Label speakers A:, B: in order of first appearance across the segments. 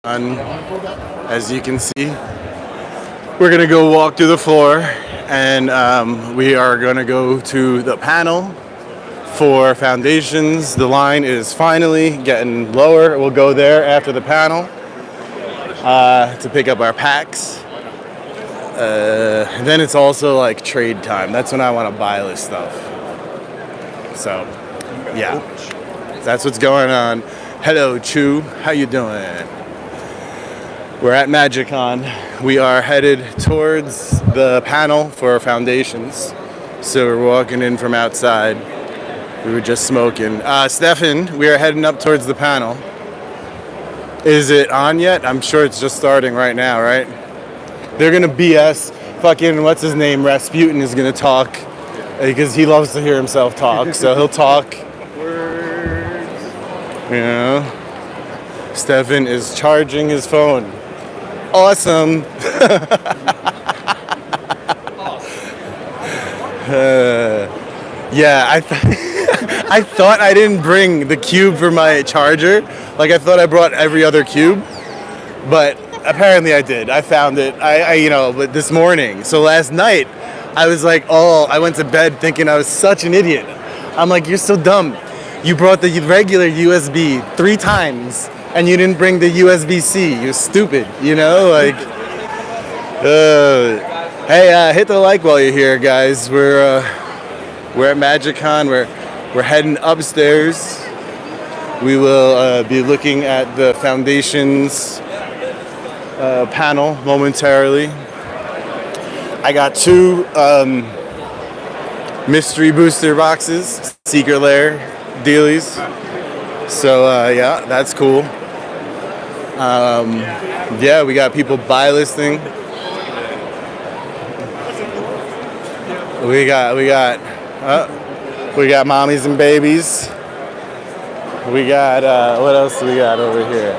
A: As you can see, we're gonna go walk through the floor, and we are gonna go to the panel for foundations. The line is finally getting lower. We'll go there after the panel to pick up our packs. Then it's also like trade time. That's when I want to buy this stuff. So, yeah, that's what's going on. Hello, Chu. How you doing? We're at MagicCon. We are headed towards the panel for foundations. So we're walking in from outside. We were just smoking. Stefan, we are heading up towards the panel. Is it on yet? I'm sure it's just starting right now, right? They're gonna BS. Fucking, what's his name? Rasputin is gonna talk because he loves to hear himself talk. So he'll talk. Words. You know, Stefan is charging his phone. Awesome. Yeah, I thought I didn't bring the cube for my charger. Like I thought I brought every other cube, but apparently I did. I found it. But this morning. So last night, I was like, I went to bed thinking I was such an idiot. I'm like, you're so dumb. You brought the regular USB 3 times. And you didn't bring the USB-C. You're stupid, you know? Like, hey, hit the like while you're here, guys. We're at MagicCon. We're heading upstairs. We will be looking at the foundations panel momentarily. I got 2 mystery booster boxes, secret lair dealies. So yeah, that's cool. Yeah, we got people buy listing. We got mommies and babies. We got what else do we got over here?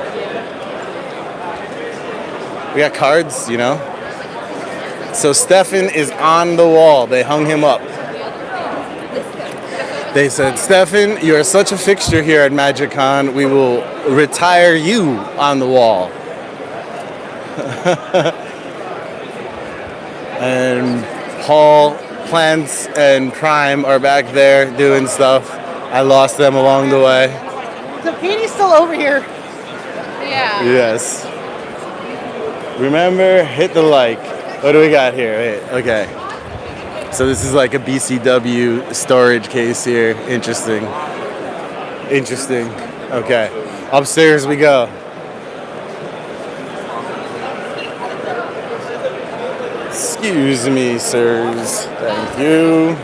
A: We got cards, you know. So Stefan is on the wall. They hung him up. They said, Stefan, you're such a fixture here at MagicCon, we will retire you on the wall. And Paul, Plants, and Prime are back there doing stuff. I lost them along the way.
B: So Katie's still over here.
C: Yeah.
A: Yes. Remember, hit the like. What do we got here? Wait, okay. So this is like a BCW storage case here. Interesting. Okay. Upstairs we go. Excuse me, sirs. Thank you.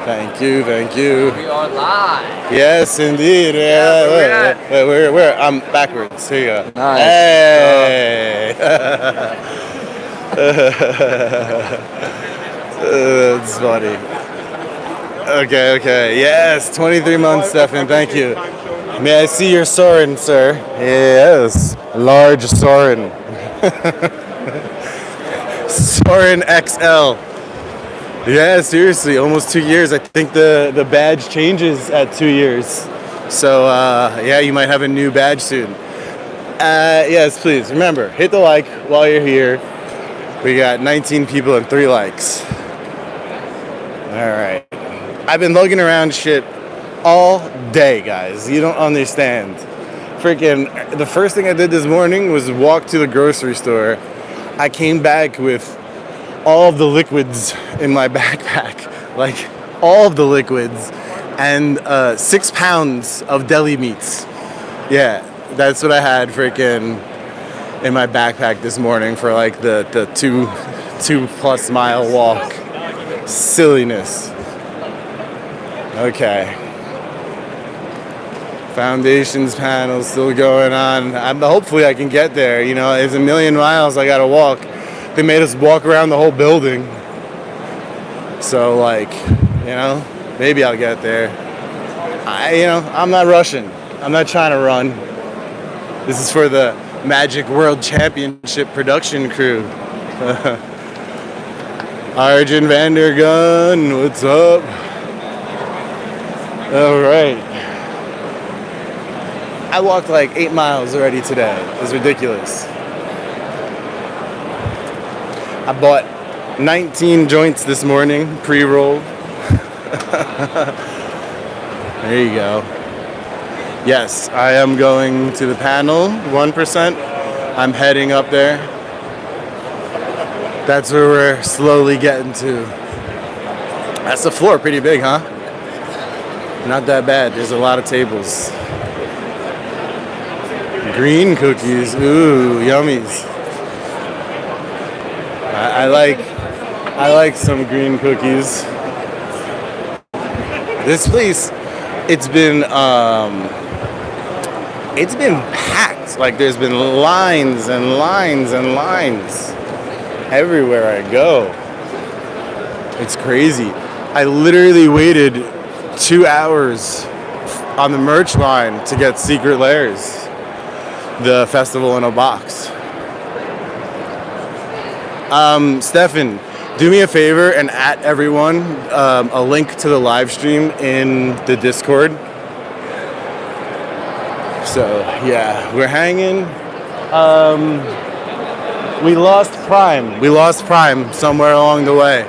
B: We are live.
A: Yes, indeed. Yeah, where? I'm backwards. Here you go.
B: Nice.
A: Hey. That's funny. Okay. Yes, 23 months, Stefan. Thank you. May I see your Soren, sir? Yes, large Soren. Soren XL. Yeah, seriously, almost 2 years. I think the badge changes at 2 years. So, yeah, you might have a new badge soon. Yes, please, remember, hit the like while you're here. We got 19 people and 3 likes. Alright. I've been lugging around shit all day, guys. You don't understand. Freaking, the first thing I did this morning was walk to the grocery store. I came back with all of the liquids in my backpack. Like, all of the liquids. And 6 pounds of deli meats. Yeah, that's what I had freaking in my backpack this morning for like the 2+ mile walk. Silliness. Okay. Foundations panel still going on. Hopefully I can get there. You know, it's 1,000,000 miles I gotta walk. They made us walk around the whole building. So like, you know, maybe I'll get there. I'm not rushing. I'm not trying to run. This is for the Magic World Championship production crew. Arjun Vandergun, what's up? All right. I walked like 8 miles already today. It's ridiculous. I bought 19 joints this morning, pre-rolled. There you go. Yes, I am going to the panel, 1%. I'm heading up there. That's where we're slowly getting to. That's the floor, pretty big, huh? Not that bad. There's a lot of tables. Green cookies, ooh, yummies. I like some green cookies. This place, it's been packed. Like there's been lines and lines and lines everywhere I go. It's crazy. I literally waited 2 hours on the merch line to get Secret Lairs, the festival in a box. Stefan, do me a favor and at everyone a link to the live stream in the Discord. So yeah, we're hanging. We lost Prime. We lost Prime somewhere along the way.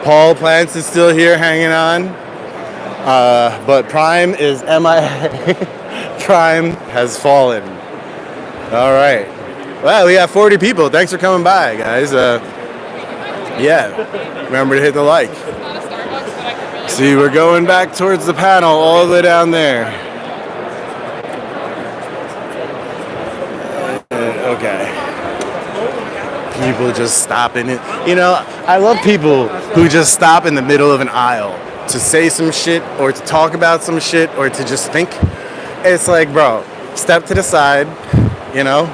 A: Paul Plants is still here hanging on, but Prime is MIA. Prime has fallen. All right. Well, we have 40 people. Thanks for coming by, guys. Yeah, remember to hit the like. See, we're going back towards the panel all the way down there. Okay. People just stopping it. You know, I love people who just stop in the middle of an aisle to say some shit or to talk about some shit or to just think. It's like, bro, step to the side, you know?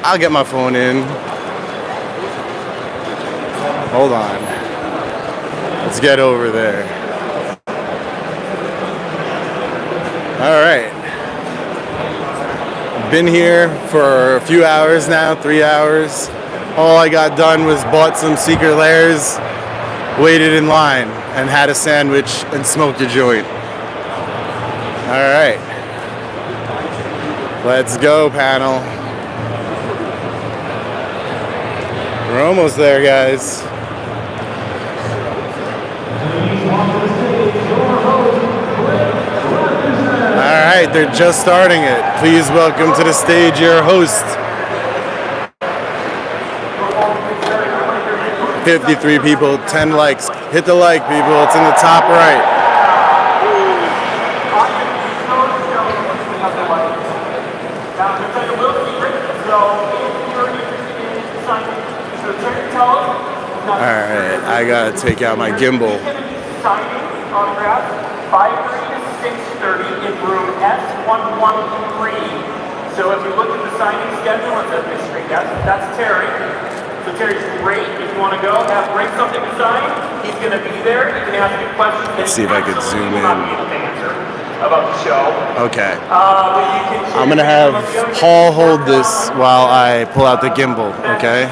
A: I'll get my phone in. Hold on. Let's get over there. All right. Been here for a few hours now, 3 hours. All I got done was bought some Secret Lairs, waited in line, and had a sandwich and smoked a joint. All right. Let's go, panel. We're almost there, guys. All right, they're just starting it. Please welcome to the stage your host. 53 people, 10 likes. Hit the like, people. It's in the top right. Alright, I gotta take out my gimbal.
D: Signing autograph 5:30 to 6:30 in room S113. So if you look at the signing schedule, it's a mystery. That's Terry. So Terry's great. If you want to go, bring something to sign. He's going to be there. You can ask him questions.
A: Let's see if I could zoom in.
D: About the show.
A: Okay. I'm gonna have Paul hold this while I pull out the gimbal, okay?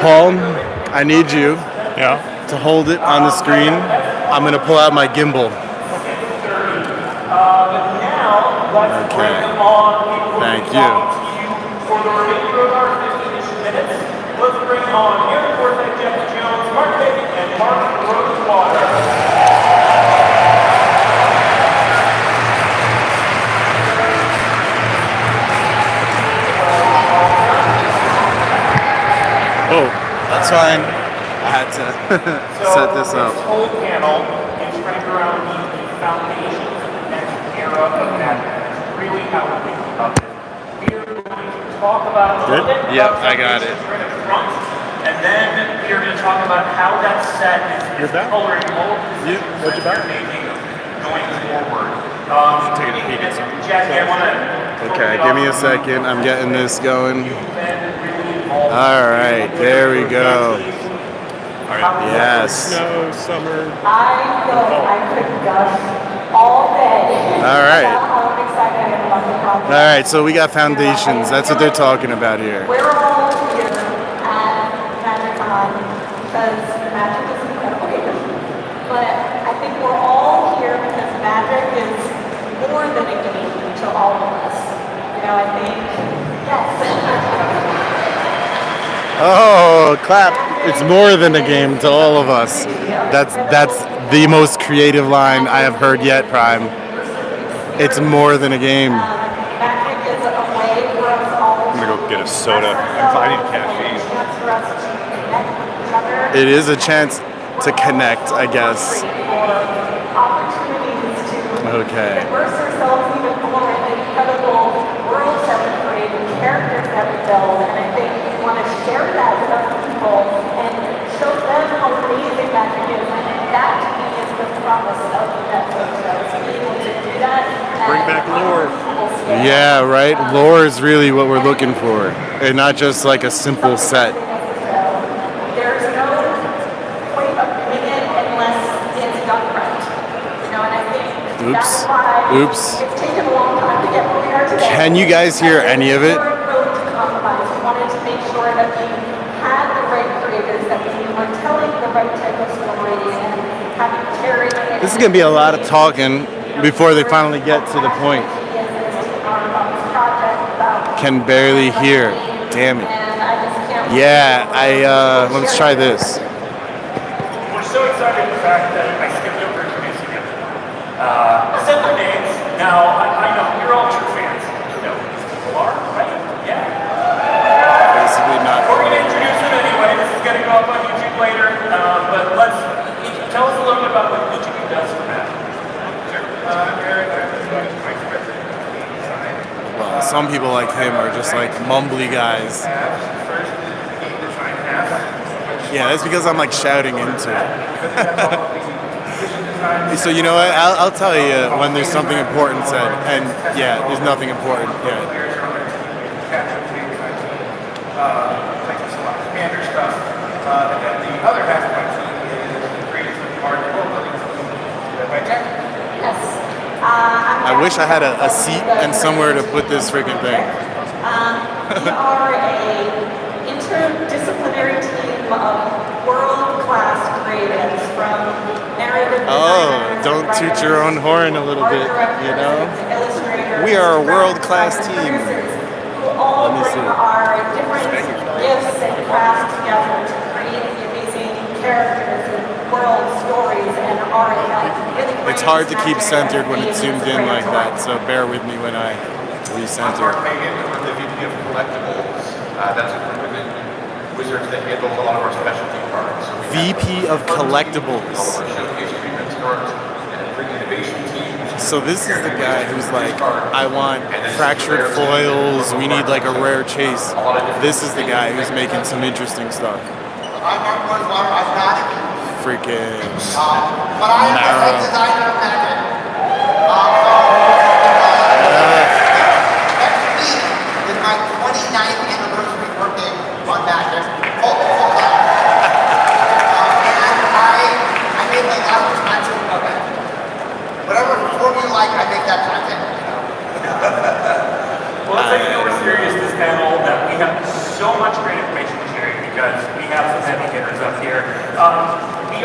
A: Paul, I need you to hold it on the screen. I'm gonna pull out my gimbal. Okay. Thank you.
D: For the remainder of our 15-ish minutes, let's bring on Aaron Forsyth, Jeff Jones, Mark David, and Mark Rosewater.
A: Oh, that's fine. I had to set this up.
D: This whole panel is framed around the foundations of the next era of Magic. That's really how we think about this. We are going to talk about
A: Good? Yep, I got it.
D: Front, and then we are going to talk about how that set is coloring all of the decisions that we're making going forward.
A: Take a peek at something.
D: Jack, you want to?
A: Okay, give me a second. I'm getting this going. All right, there we go. Yes.
E: Snow, summer.
F: I feel like I could gush all day.
A: All right.
F: How I'm excited about the project.
A: All right, so we got foundations. That's what they're talking about here.
F: We're all here at MagicCon because Magic is incredible. But I think to all of us. You know, I think, yes.
A: Oh, clap. It's more than a game to all of us. That's the most creative line I have heard yet, Prime. It's more than a game.
F: Magic is a way for us all
E: I'm gonna go get a soda. I need caffeine.
A: It is a chance to connect, I guess.
F: Opportunities to
A: Okay.
F: immerse ourselves even more in the incredible worlds that we create and characters that we build. And I think we want to share that with other people and show them how amazing magic is. And that to me is the promise of the Netflix show, to be able to do that.
E: Bring back lore.
A: Yeah, right? Lore is really what we're looking for. And not just like a simple set.
F: There's no point of doing it unless it's done right. You know, and I think that's why
A: Oops.
F: it's taken a long time to get where we are today.
A: Can you guys hear any of it?
F: We weren't willing to compromise. We wanted to make sure that we had the right creators, that we were telling the right type of story and having caring.
A: This is going to be a lot of talking before they finally get to the point. Can barely hear. Damn it. Yeah, let's try this.
D: We're so excited for the fact that I skipped over introducing you. Said their names. Now, I know you're all true fans. You know who these people are, right? Yeah.
A: Basically not.
D: We're going to introduce them anyway. This is going to go up on YouTube later. But let's tell us a little bit about what each of you does for Magic.
A: Well, some people like him are just like mumbly guys. Yeah, that's because I'm like shouting into it. So you know what? I'll tell you when there's something important said, and yeah, there's nothing important yet.
G: Commander stuff, and then the other half of my team is the creative part of building.
F: Yes.
A: I wish I had a seat and somewhere to put this freaking thing.
F: We are a interdisciplinary team of world-class creatives, from narrative designers,
A: Don't toot
F: writers,
A: your own horn a little
F: art
A: bit, you know?
F: directors, illustrators,
A: We are a
F: graphic
A: world-class team.
F: producers who all
A: Let me
F: bring
A: see.
F: our different gifts and crafts together to create the amazing characters and world stories and art that really
A: It's
F: brings
A: hard to keep
F: magic
A: centered when
F: and
A: it's zoomed in like that, so bear with me when I recenter.
G: Megan, we're the VP of Collectibles. That's a group within Wizards that handles a lot of our specialty cards. So we have
A: VP of
G: all
A: Collectibles.
G: of our showcase treatment cards and a bring innovation team.
A: So this is the guy who's like, I want fractured foils, we need like a rare chase. This is the guy who's making some interesting stuff.
H: I'm not
A: Freaking
H: but I am
A: Narrow.
H: a designer of magic. Next week is my 29th anniversary birthday on magic. Full time. And I make like I was magic of it. Whatever form you like, I make that content.
D: Well, let's take it more serious this panel that we have so much great information to share because we have some heavy hitters up here. We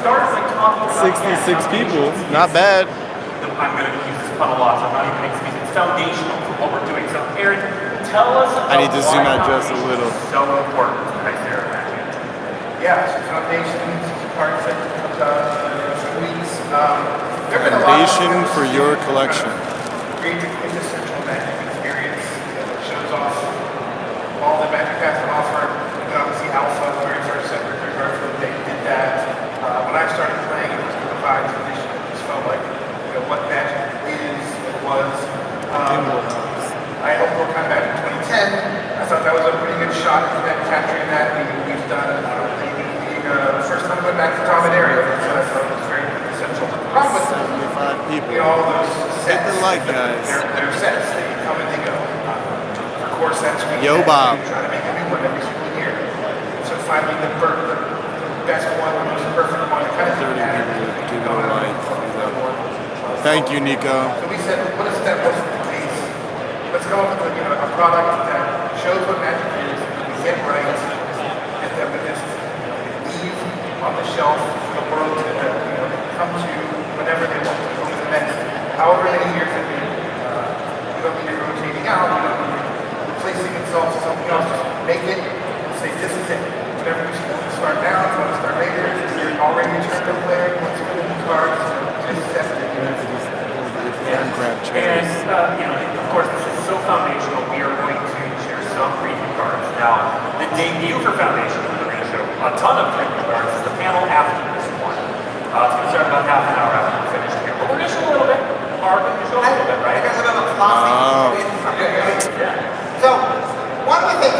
D: started like talking about
A: 66 people, not bad.
D: I'm going to use this pun a lot, so I'm not even excusing. It's foundational for what we're doing. So, Aaron, tell us about
A: I need to zoom
D: why
A: out just a little.
D: foundation is so important to Pixar Magic.
G: Yeah, so foundations, cards that comes out in 2 weeks. There've been a lot of
A: Foundation for your collection.
G: create the quintessential magic experience that shows off all the magic has to offer. You can obviously Alpha, where it's our separate regard for they did that. When I started playing, it was the Divine Tradition. It just felt like, you know, what magic is, it was. I helped work on Magic 2010. I thought that was a pretty good shot at that, capturing that. We've done the first time I went back to Tom and Ariel, so I thought it was very essential. The problem with
A: 75 people.
G: you know, all those
A: Hit
G: sets,
A: the like, guys.
G: they're sets. They come and they go. For core sets, we
A: Yo, Bob.
G: try to make a new one every single year. So finally, the best one, the most perfect one, it kind of
A: 30 people give it a like. Thank you, Nico.
G: So we said, what is that most case? Let's come up with a product that shows what magic is, we get right, and then we just leave on the shelf for the world to come to whenever they want to over the next however many years it may be. anything out, you know, replacing itself to something else, just make it, say this is it. Whatever you start now, you want to start later, you're already a tournament player, you want to put in cards, just set it.
A: And grab
D: And,
A: chairs.
D: of course, this is so foundational. We are going to share some preview cards. Now, the debut for Foundation, we're going to show a ton of preview cards, is the panel after this one. It's going to start about half an hour after we finish here. But we're going to show a little bit. We're going to show a little bit, right?
H: I guess about philosophy. So, one of the things,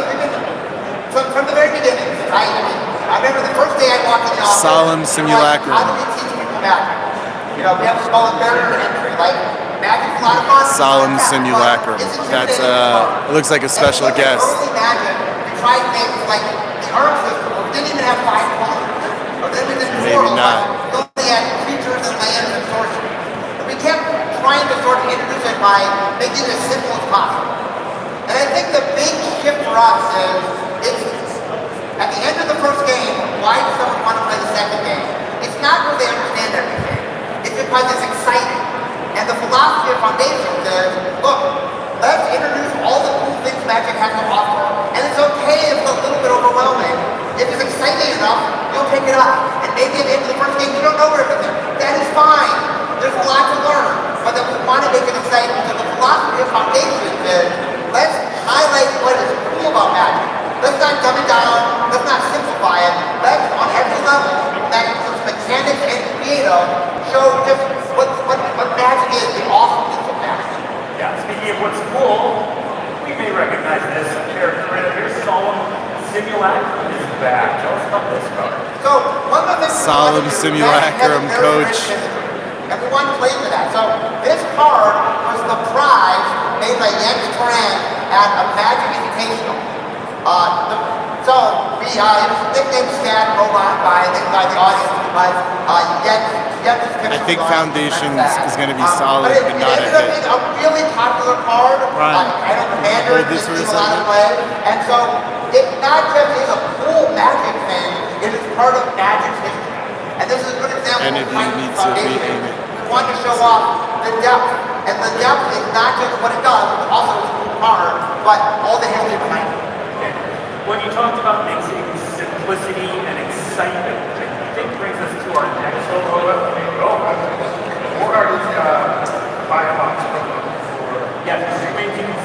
H: from the very beginning, I remember the first day I walked in the office.
A: Solemn simulacrum.
H: How do we teach people magic? You know, we have to call it barrier to entry, like magic's a lot of fun.
A: Solemn simulacrum. That's it looks like a special guest.
H: Early magic, we tried things like the Earth system, where we didn't even have 5 colors. Or then we did
A: Maybe
H: portals,
A: not.
H: we only had creatures and lands and sorcery. And we kept trying to sort of introduce it by making it as simple as possible. And I think the big shift for us is at the end of the first game, why does someone want to play the second game? It's not where they understand everything. It's because it's exciting. And the philosophy of Foundation says, look, let's introduce all the cool things Magic has to offer. And it's okay if it's a little bit overwhelming. If it's exciting enough, you'll pick it up. And maybe at the end of the first game, you don't know everything. That is fine. There's a lot to learn. But then we want to make it exciting. So the philosophy of Foundation is, let's highlight what is cool about Magic. Let's not dumb it down. Let's not simplify it. Let's, on every level, that includes mechanics and creative, show just what Magic is, the awesomeness of Magic.
D: Yeah, speaking of what's cool, we may recognize this character right up here. Solemn Simulacrum is back. Tell us about this card.
H: So, one of the things
A: Solemn Simulacrum, coach.
H: And we want to play into that. So, this card was the prize made by Yankee Turan at a Magic Invitational. So, we nicknamed Stan Robot by the audience because
A: I think Foundations is going to be solid,
H: but
A: but not a
H: ended up
A: hit.
H: being a really popular card.
A: Right.
H: I know Commander
A: Hold this
H: is
A: for a
H: a lot of
A: second.
H: play. And so, it not just is a cool Magic thing, it is part of Magic's history. And this is a good example
A: And
H: of
A: if you
H: Foundation.
A: need to rename it.
H: We want to show off the depth. And the depth is not just what it does, it's also a cool card, but all the history behind it.
D: When you talked about mixing simplicity and excitement, which I think brings us to our next
G: Or is buy a box program for
D: yeah, this is making
G: it's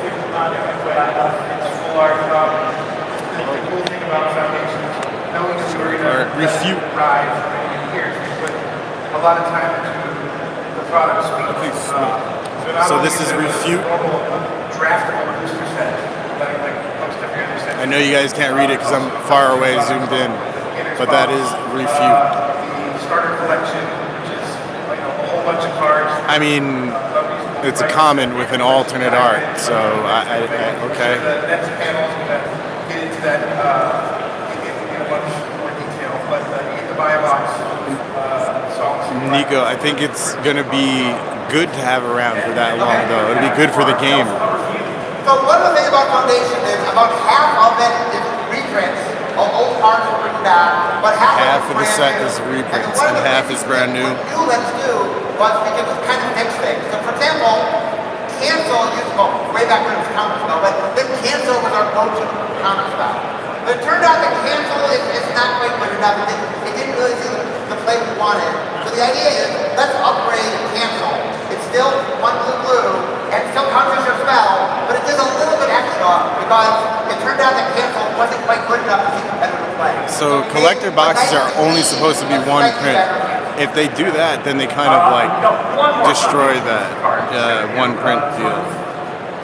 G: full art. The cool thing about Foundation is knowing that we're
A: Or
G: going to
A: refute.
G: ride for many years, we put a lot of time into the product suite.
A: So this is refute.
G: Normal draftable booster set, like most of you understand.
A: I know you guys can't read it because I'm far away, zoomed in, but that is refute.
G: The starter collection, which is like a whole bunch of cards.
A: I mean, it's a common with an alternate art, so okay.
G: The next panel is going to get into that in a bunch more detail, but you get the buy a box songs.
A: Nico, I think it's going to be good to have around for that long, though. It'll be good for the game.
H: So one of the things about Foundation is about half of it is reprints of old cards were written back, but half
A: of the set is reprints and half is brand new.
H: What new Let's Do was we could kind of mix things. So for example, Cancel used to go way back when it was counter spell, but then Cancel was our go-to counter spell. But it turned out that Cancel is not quite good enough. It didn't really see the play we wanted. So the idea is, let's upgrade Cancel. It's still one blue, and it still counters your spell, but it does a little bit extra because it turned out that Cancel wasn't quite good enough to see competitive play.
A: So collector boxes are only supposed to be one print. If they do that, then they kind of like destroy that one print deal.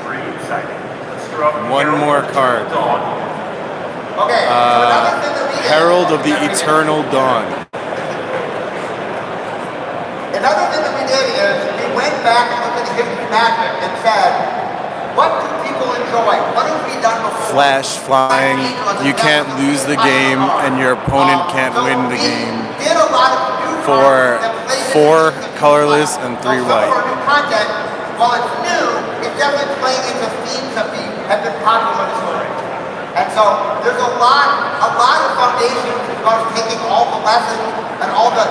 D: Pretty exciting. Let's throw up
A: One more card.
H: Okay, so another thing that we did.
A: Herald of the Eternal Dawn.
H: Another thing that we did is we went back and looked at the history of Magic and said, what do people enjoy? What have we done before?
A: Flash flying. You can't lose the game, and your opponent can't win the game.
H: Did a lot of new
A: For
H: content that
A: 4
H: plays into
A: colorless
H: themes.
A: and 3
H: So some
A: white.
H: of our new content, while it's new, it's definitely playing into themes that have been popular in the story. And so there's a lot of Foundation regards taking all the lessons and all the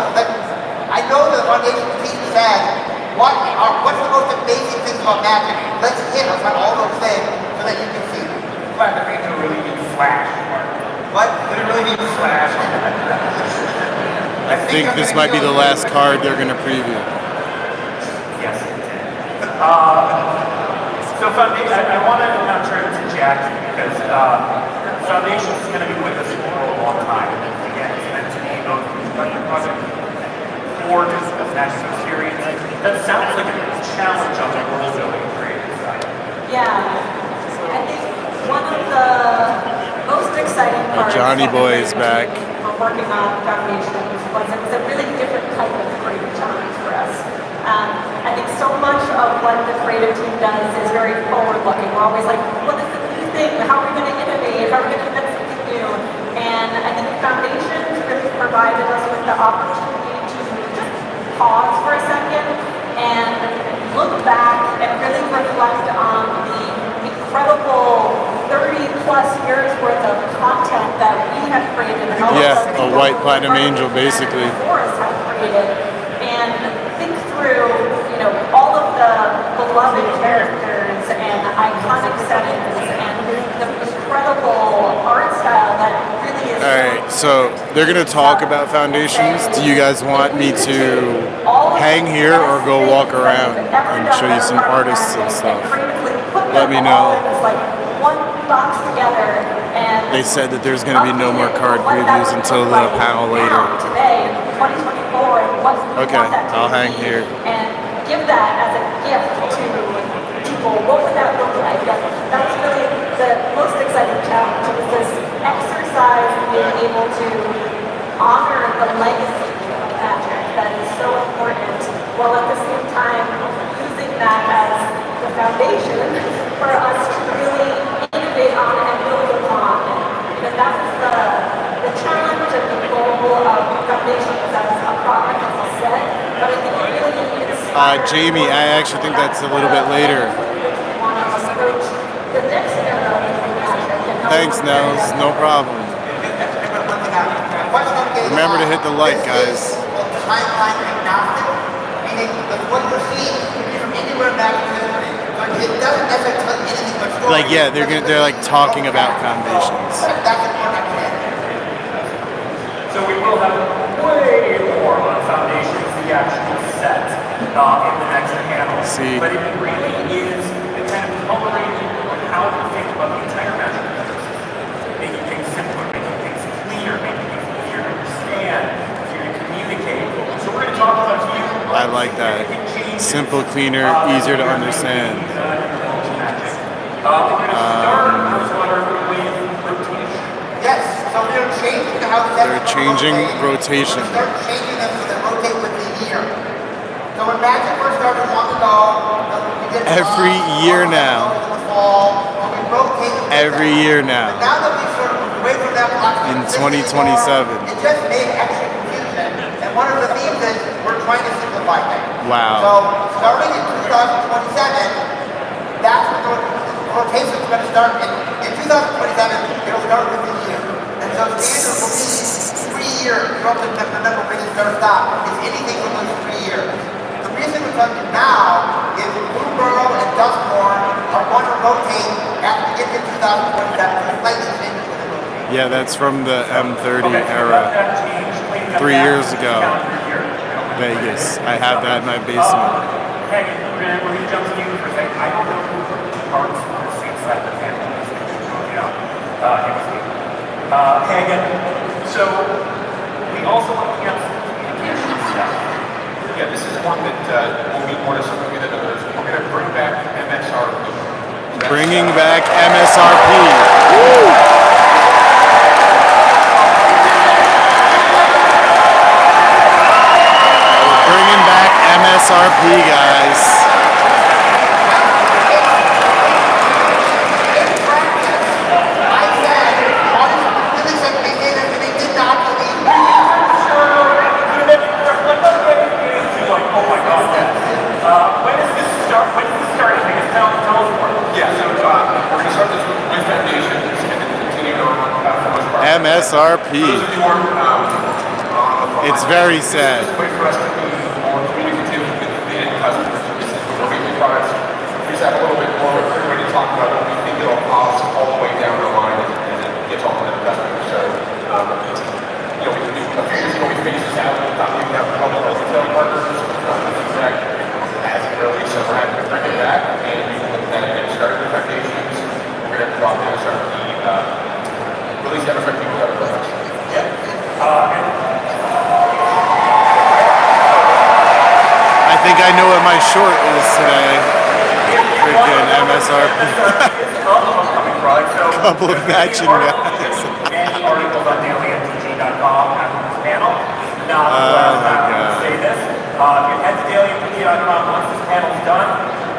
H: I know the Foundation team said, what's the most amazing thing about Magic? Let's hit upon all those things
G: really need to slash.
A: I think this might be the last card they're going to preview.
D: Yes. So Foundation, I want to now turn to Jackie because Foundation is going to be with us for a long time. Again, it's meant to be both a collector project or just a national series. That sounds like a challenge on the world building creative side.
F: Yeah, I think one of the most exciting parts
A: Johnny Boy is back.
F: From working on Foundations was it was a really different type of creative challenge for us. I think so much of what the creative team does is very forward-looking. We're always like, what is the new thing? How are we going to innovate? How are we going to invent something new? And I think Foundations really provided us with the opportunity to just pause for a second and look back and really reflect on the incredible 30-plus years worth of content that we have created. And all
A: Yeah,
F: of the
A: a white platinum angel, basically.
F: Forrest have created, and think through, you know, all of the beloved characters and iconic settings and the incredible art style that really is.
A: All right, so they're going to talk about Foundations. Do you guys want me to hang here or go walk around and show you some artists and stuff? Let me know. They said that there's going to be no more card previews until the panel later. Okay, I'll hang here.
F: And give that as a gift to people. What would that look like? That's really the most exciting challenge, is this exercise of being able to honor the legacy of Magic that is so important, while at the same time using that as the foundation for us to really innovate on and build upon. Because that's the challenge and the goal of Foundations as a product, as I said. But I think it really is.
A: Jamie, I actually think that's a little bit later. Thanks, Nels. No problem. Remember to hit the like, guys.
H: Timeline agnostic, meaning that what you're seeing is from anywhere back in history. But it doesn't necessarily tell you anything but stories.
A: Like, yeah, they're like talking about Foundations.
H: That's important.
D: So we will have way more on Foundations, the actual set, in the next panel.
A: See.
D: But it really is the kind of coloring of how to think about the entire Magic universe. Making things simpler, making things cleaner, making things easier to understand, easier to communicate. So we're going to talk about you.
A: I like that. Simple, cleaner, easier to understand.
H: Yes, so they're changing how
A: They're changing rotation.
H: They're changing them so they rotate with the year. So when Magic first started long ago, we did
A: Every year now.
H: in the fall, and we rotated with
A: Every
H: them.
A: year
H: But
A: now.
H: now that we've sort of moved away from that
A: In 2027.
H: it just made extra confusion. And one of the themes is we're trying to simplify things.
A: Wow.
H: So starting in 2027, that's when the rotation is going to start. In 2027, it'll start with the year. And so standard will be 3 years. You don't have to remember when it starts stop. It's anything from those 3 years. The reason we're talking now is Blueborough and Dustborn are going to rotate after we get to 2027. Slightly change the rotation.
A: Yeah, that's from the M30 era. 3 years ago. Vegas. I have that in my basement.
D: Hey, we're going to jump to you for a second. I don't know who parts on the same side of the family. You know, hey, again, so we also want to get some communication stuff.
G: Yeah, this is one that will be more to some of you than others. We're going to bring back MSRP.
A: Bringing back MSRP. Woo! Bringing back MSRP, guys. MSRP. It's very sad.
G: It's a way for us to be more communicative with the end customers. We'll make the products. We just have a little bit more of a clear way to talk about what we think it'll cost all the way down the line and then get to all the end customers. So
A: short is today. Freaking MSRP. Couple of matching guys.
D: Many articles on dailympg.com after this panel. Now,
A: God.
D: say this. If you head to dailympg.com once this panel's done,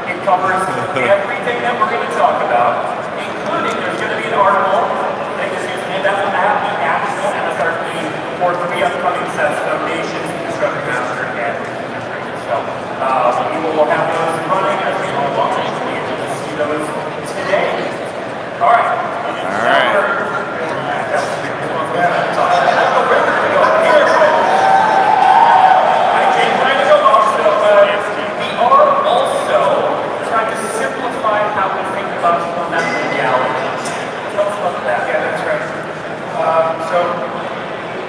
D: it covers everything that we're going to talk about, including there's going to be an article that is and that's the actual MSRP for 3 upcoming sets, Foundations, Construction Master, and so we will have those running as we go along. We will see those today. All right.
G: So,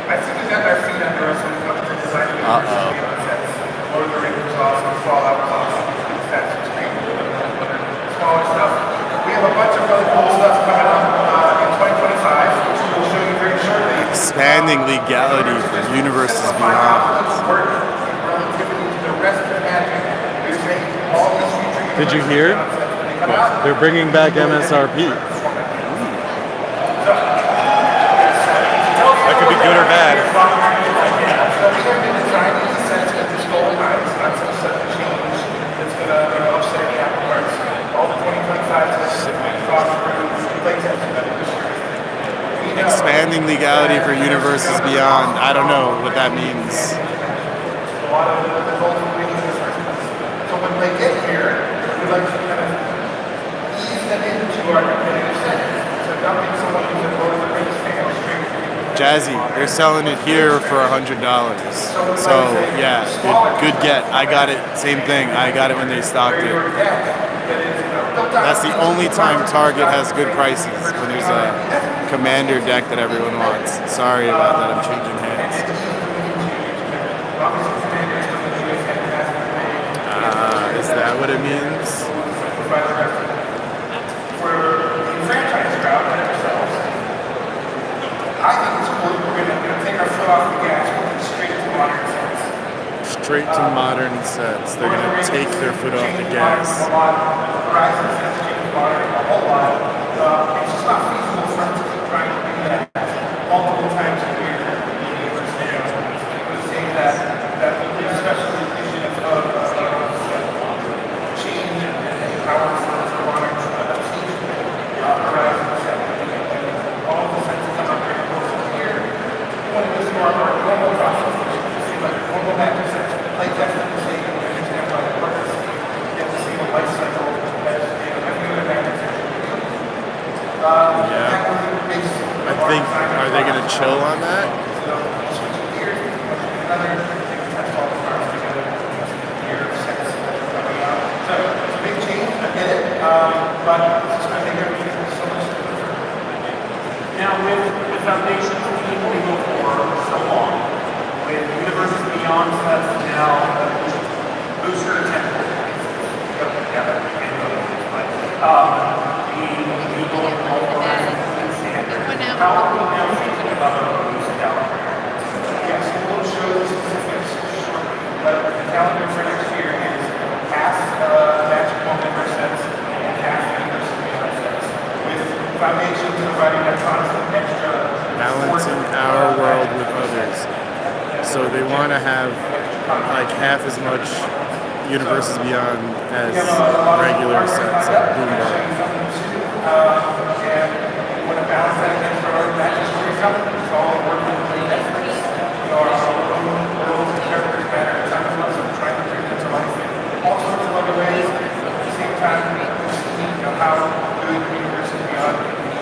G: I think we've got our feet under us when it comes to designing sets. Lord of the Rings was awesome, Fallout was awesome, sets was great, smaller stuff. We have a bunch of really cool stuff coming up in 2025, which we will show you very shortly.
A: Expanding legality for universes beyond.
G: Relativity to the rest of the magic is making all these future.
A: Did you hear? They're bringing back MSRP.
E: That could be good or bad.
G: So we have been designing these sets with this goal in mind. It's not some sudden change that's going to upset the apple carts. All the 2025 sets that we thought through, play testing them this year.
A: Expanding legality for universes beyond. I don't know what that means.
G: A lot of the goals we're making this Christmas. So when they get here, we like to kind of ease them into our competitive settings. So dumping someone who's a Lord of the Rings fan straight.
A: Jazzy, they're selling it here for $100. So yeah, good get. I got it. Same thing. I got it when they stocked it. That's the only time Target has good prices, when there's a commander deck that everyone wants. Sorry about that. I'm changing hands. Is that what it means?
G: For the franchise crowd and ourselves, I think it's cool that we're going to take our foot off the gas, we're going straight to modern sets.
A: Straight to modern sets. They're going to take their foot off the gas.
G: Horizon sets change modern a whole lot. It's just not feasible for us to keep trying to do that multiple times a year. I would say that the special edition of change and power for modern Horizon set. All of the sets that come up here. We want to do some more of our normal process, which is like normal magic sets, play test at the same, and understand why it works. Get to see the life cycle as every other magic set.
A: I think, are they going to chill on that?
G: So, switching gears, another test all the cards together, year of sets coming out. So, it's a big change, I get it, but it's just going to make everything so much different.
D: Now, with the Foundations being legal for so long, with Universes Beyond sets now, booster template, the legal and standard, how are we now thinking about the boost calendar?
G: Yes, we'll show the specifics shortly, but the calendar for next year is half Magic Moment sets and half Universes Beyond sets, with Foundations providing that constant extra.
A: Balancing our world with others. So they want to have like half as much Universes Beyond as regular sets of Boomba.
G: And we want to balance that against our magic storytelling. It's all working with the efforts. Our own worlds and characters matter. It's not about trying to bring them to life in all sorts of other ways. At the same time, we're seeing how good Universes Beyond can be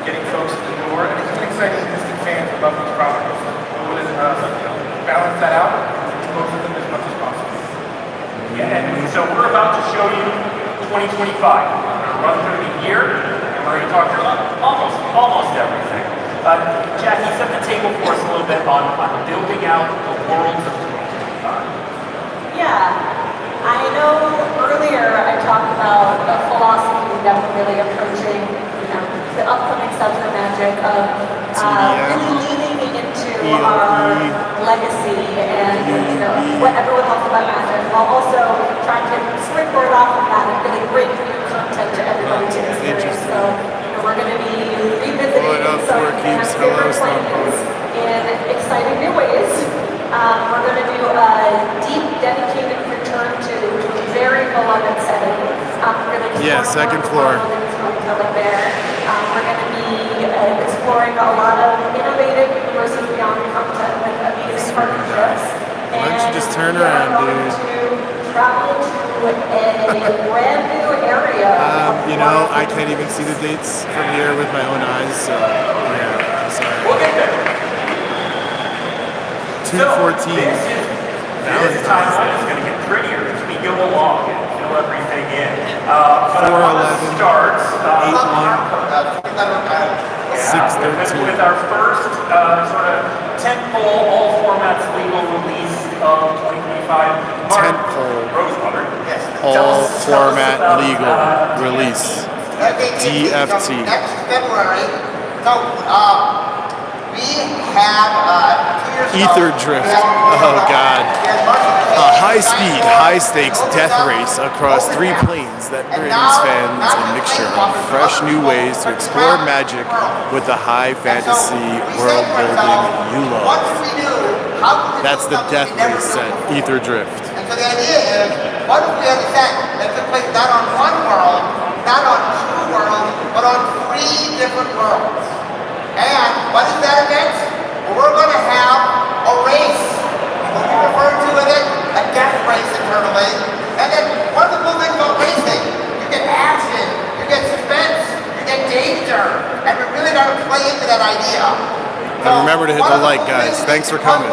G: getting folks in the door. And it's an exciting existing fans who love these products. We want to balance that out and close them as much as possible.
D: Yeah, and so we're about to show you 2025. We're going to run through the year, and we're going to talk through almost everything. Jackie, set the table for us a little bit on building out the worlds of 2025.
F: Yeah, I know earlier I talked about the philosophy that we're really approaching, the upcoming subs of Magic of really leaning into our legacy and what everyone loves about Magic, while also trying to springboard off of that and really bring new content to everybody to experience. So, we're going to be revisiting some of our favorite places in exciting new ways. We're going to do a deep, dedicated return to a very beloved setting.
A: Second floor.
F: There. We're going to be exploring a lot of innovative Universes Beyond content with amazing partnerships.
A: Why don't you just turn around, dude?
F: To travel to a brand new area.
A: I can't even see the dates from here with my own eyes, so yeah, I'm sorry.
D: We'll get there.
A: 214.
D: This timeline is going to get prettier as we go along and fill everything in.
A: 411,
D: starts
A: 613.
D: with our first sort of tentpole, all formats legal release of 2025.
A: Tentpole.
D: Rosewater. Yes.
A: All format legal release.
H: DFT. Next February, so we have 2 years ago.
A: Ether drift. Oh God. A high-speed, high-stakes death race across 3 planes that brings fans a mixture of fresh new ways to explore magic with the high fantasy world building you love. That's the death race set, Ether drift.
H: And so the idea is, what if we had a set that took place not on one world, not on 2 worlds, but on 3 different worlds? And what is that event? Well, we're going to have a race. What we refer to with it, a death race internally. And then one of the cool things about racing, you get action, you get suspense, you get danger. And we really got to play into that idea.
A: And remember to hit the like, guys. Thanks for coming.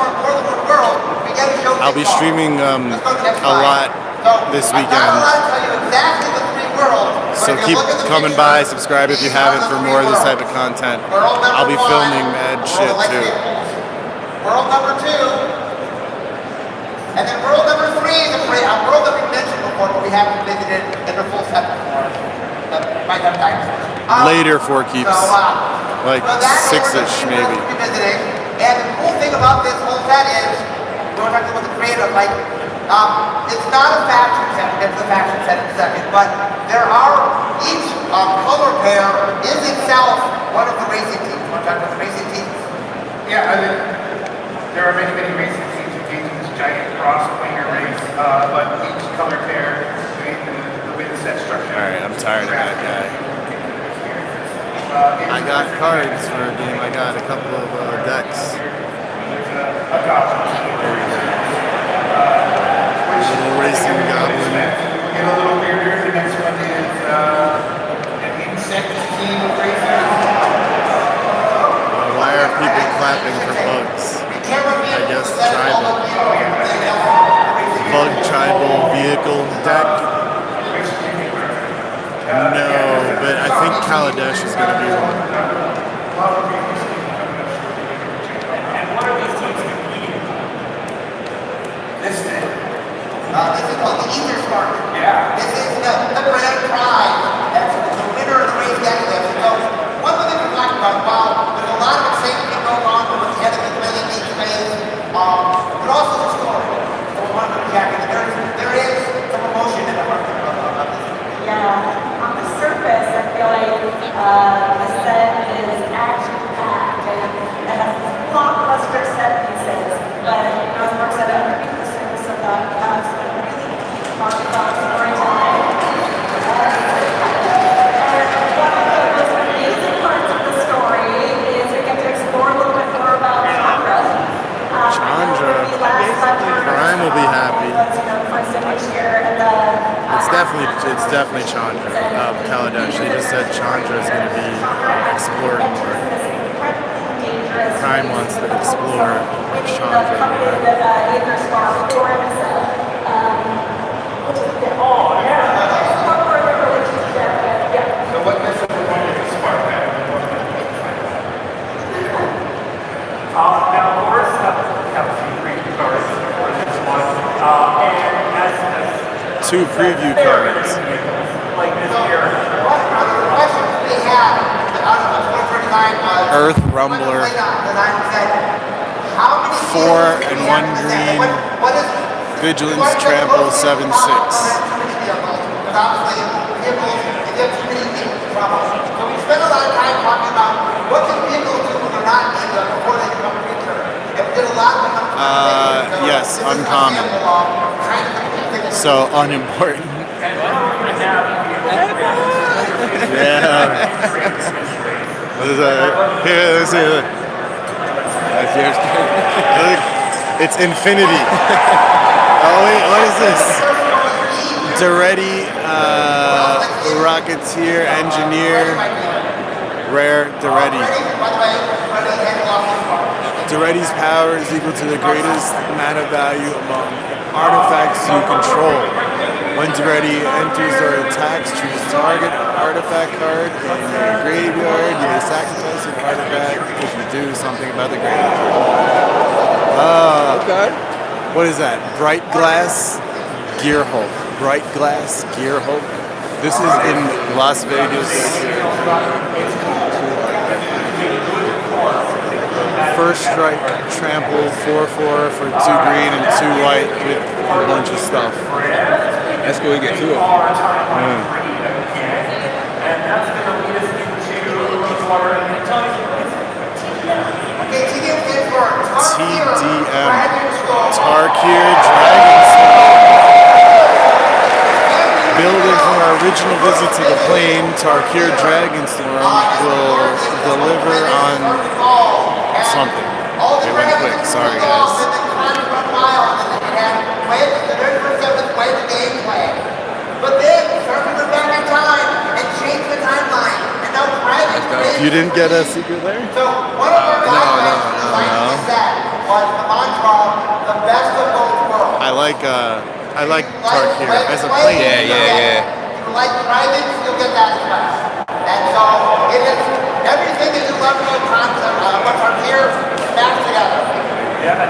A: I'll be streaming a lot this weekend. So keep coming by, subscribe if you haven't for more of this type of content. I'll be filming mad shit too.
H: World number 2. And then world number 3 is a world that we mentioned before, but we haven't visited in the full set before. That might have dinosaurs.
A: Later for keeps. Like 6-ish maybe.
H: And the cool thing about this whole set is, we were talking about the creative, it's not a faction set, we'll get to the faction set in a second, but there are, each color pair is itself one of the racing teams. You want to talk about the racing teams?
G: Yeah, I mean, there are many, many racing teams engaged in this giant cross-planar race, but each color pair, the way the set structure.
A: Alright, I'm tired of that guy. I got cards for a game. I got a couple of decks.
G: A goblin.
A: Little racing goblin.
G: Get a little weirder. The next one is an insect team of racers.
A: Why are people clapping for bugs? I guess tribal. Bug tribal vehicle deck. No, but I think Kaladesh is going to be one.
D: And what are these teams competing?
G: This thing.
H: This is called the Ether Spark.
G: Yeah.
H: This is the grand prize. That's the winner of the race deck list. So, one of the things we're talking about, while there's a lot of excitement going on with what's ahead of the playing each phase, but also the story. So we want to check it. There is some emotion in the heart of this.
F: Yeah. On the surface, I feel like the set is action-packed and it has blockbuster set pieces, but as Mark said, underneath the surface of that, we have some really deep market storytelling. And one of the most amazing parts of the story is we get to explore a little bit more about Chandra.
A: Chandra. Prime will be happy. It's definitely Chandra. Kaladesh. They just said Chandra is going to be exploring more. Prime wants to explore Chandra more.
G: So what this is going to spark that?
D: Now, of course, we have a few preview cards for this one. And as
A: 2 preview cards.
D: like this here.
H: What other questions we have out of the 2039 was
A: Earth Rumbler. 4 and 1 green.
H: What is
A: Vigilance Trample 7.6.
H: Because obviously, vehicles, they get too many things to trouble. So we spend a lot of time talking about what can vehicles do when they're not in the before they become a feature. And we did a lot when it comes to
A: Yes, uncommon. So unimportant. Yeah. Here, let's see. Look, it's infinity. Oh wait, what is this? Duretti, Rocketeer, Engineer, Rare Duretti. Duretti's power is equal to the greatest amount of value among artifacts you control. When Duretti enters or attacks, choose target artifact card in your graveyard. You may sacrifice an artifact if you do something about the graveyard.
I: Okay.
A: What is that? Bright Glass Gear Hulk. Bright Glass Gear Hulk. This is in Las Vegas. First Strike Trample 4/4 for 2 green and 2 white with a bunch of stuff.
I: Let's go and get to it.
D: And that's going to lead us into
A: TDM. Tarkir Dragonstorm. Building from our original visit to the plane, Tarkir Dragonstorm will deliver on something. It went quick, sorry guys.
H: But then, Surfer went back in time and changed the timeline. And now Dragon.
A: You didn't get a secret there?
H: So one of our guidelines for designing set was the mantra, the best of both worlds.
A: I like Tarkir as a plane.
I: Yeah.
H: If you like dragons, you'll get that as well. And so it is everything that you love about concept, what Tarkir smashed together.
D: Yeah.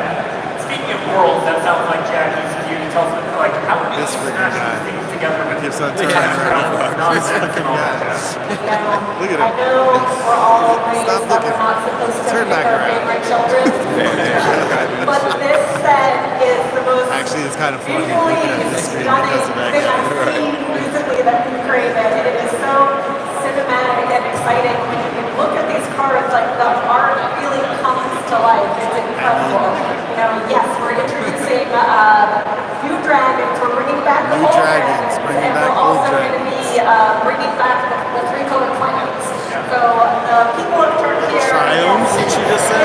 D: Speaking of worlds, that sounds like Jackie's view. Tell us, like, how do you
A: This freaking
D: smash
A: guy.
D: these things together with
A: Keeps on turning around. This fucking guy. Look at
F: I
A: him.
F: know we're all raised
A: Stop
F: that
A: looking.
F: we're not supposed to
A: Turn
F: pick
A: back
F: our
A: around.
F: favorite children. But this set is the most
A: Actually, it's kind of funny
F: visually
A: looking at this screen
F: stunning
A: because of that
F: thing I've
A: guy.
F: seen musically that we've created. It is so cinematic and exciting when you can look at these cards, like the art really comes to life. It's incredible. You know, yes, we're introducing new dragons. We're bringing back the
A: New
F: old
A: dragons, bringing
F: and
A: back
F: we're
A: old
F: also going to be bringing back the 3-color clans. So the people of Turkey
A: Triomes, did she just say?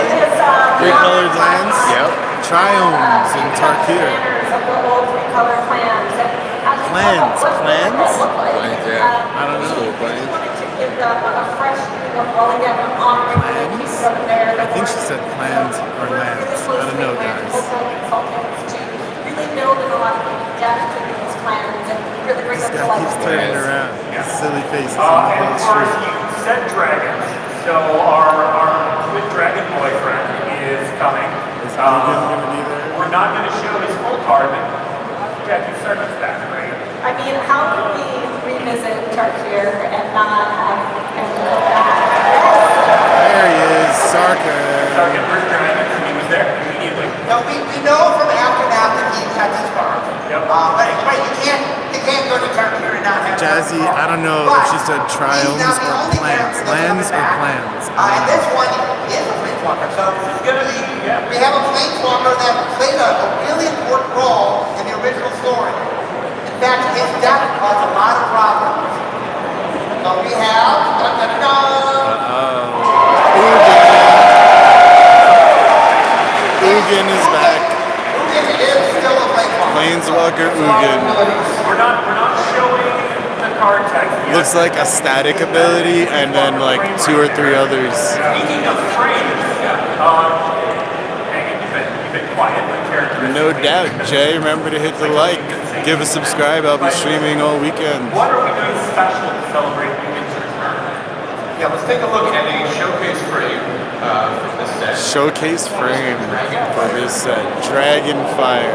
A: 3-colored lands?
I: Yep.
A: Triomes in Tarkir.
F: Of the old 3-color clans. And as we
A: Plans?
F: talk about what
A: Plans?
F: those look like,
I: Plans, yeah.
A: I don't know.
F: we wanted to give them a fresh view of, well, again, honoring the people up there.
A: I think she said plans or lands. I don't know, guys.
F: Cultural consultants to really build in a lot of depth to these plans and really bring
A: This
F: them to
A: guy
F: life.
A: keeps turning around. His silly faces on the
D: And
A: whole
D: of course,
A: street.
D: you said dragons. So our twin dragon boyfriend is coming.
A: Is Egan gonna be there?
D: We're not going to show his full card, but Jackie Sarkis back, right?
F: I mean, how can we revisit Tarkir and not have him go back?
A: There he is, Sarkar.
D: Sarkis first dragons, and he was there immediately.
H: No, we know from Aftermath that he cut these cards.
D: Yep.
H: But you can't go to Turkey and not have
A: Jazzy, I don't know if she said triomes or plans. Lands or plans?
H: And this one is a planeswalker. So
D: It's going to be, yeah.
H: we have a planeswalker that played a really important role in the original story. In fact, his death caused a lot of problems. So we have
A: Ugin is back.
H: It is still a planeswalker.
A: Planeswalker Ugin.
D: We're not showing the card text yet.
A: Looks like a static ability and then like 2 or 3 others.
D: Speaking of frames, Megan, you've been quiet, but characteristic.
A: No doubt, Jay. Remember to hit the like. Give a subscribe. I'll be streaming all weekend.
D: What are we doing special to celebrate Megan's return?
G: Yeah, let's take a look at a showcase frame from this set.
A: Showcase frame for this set. Dragonfire.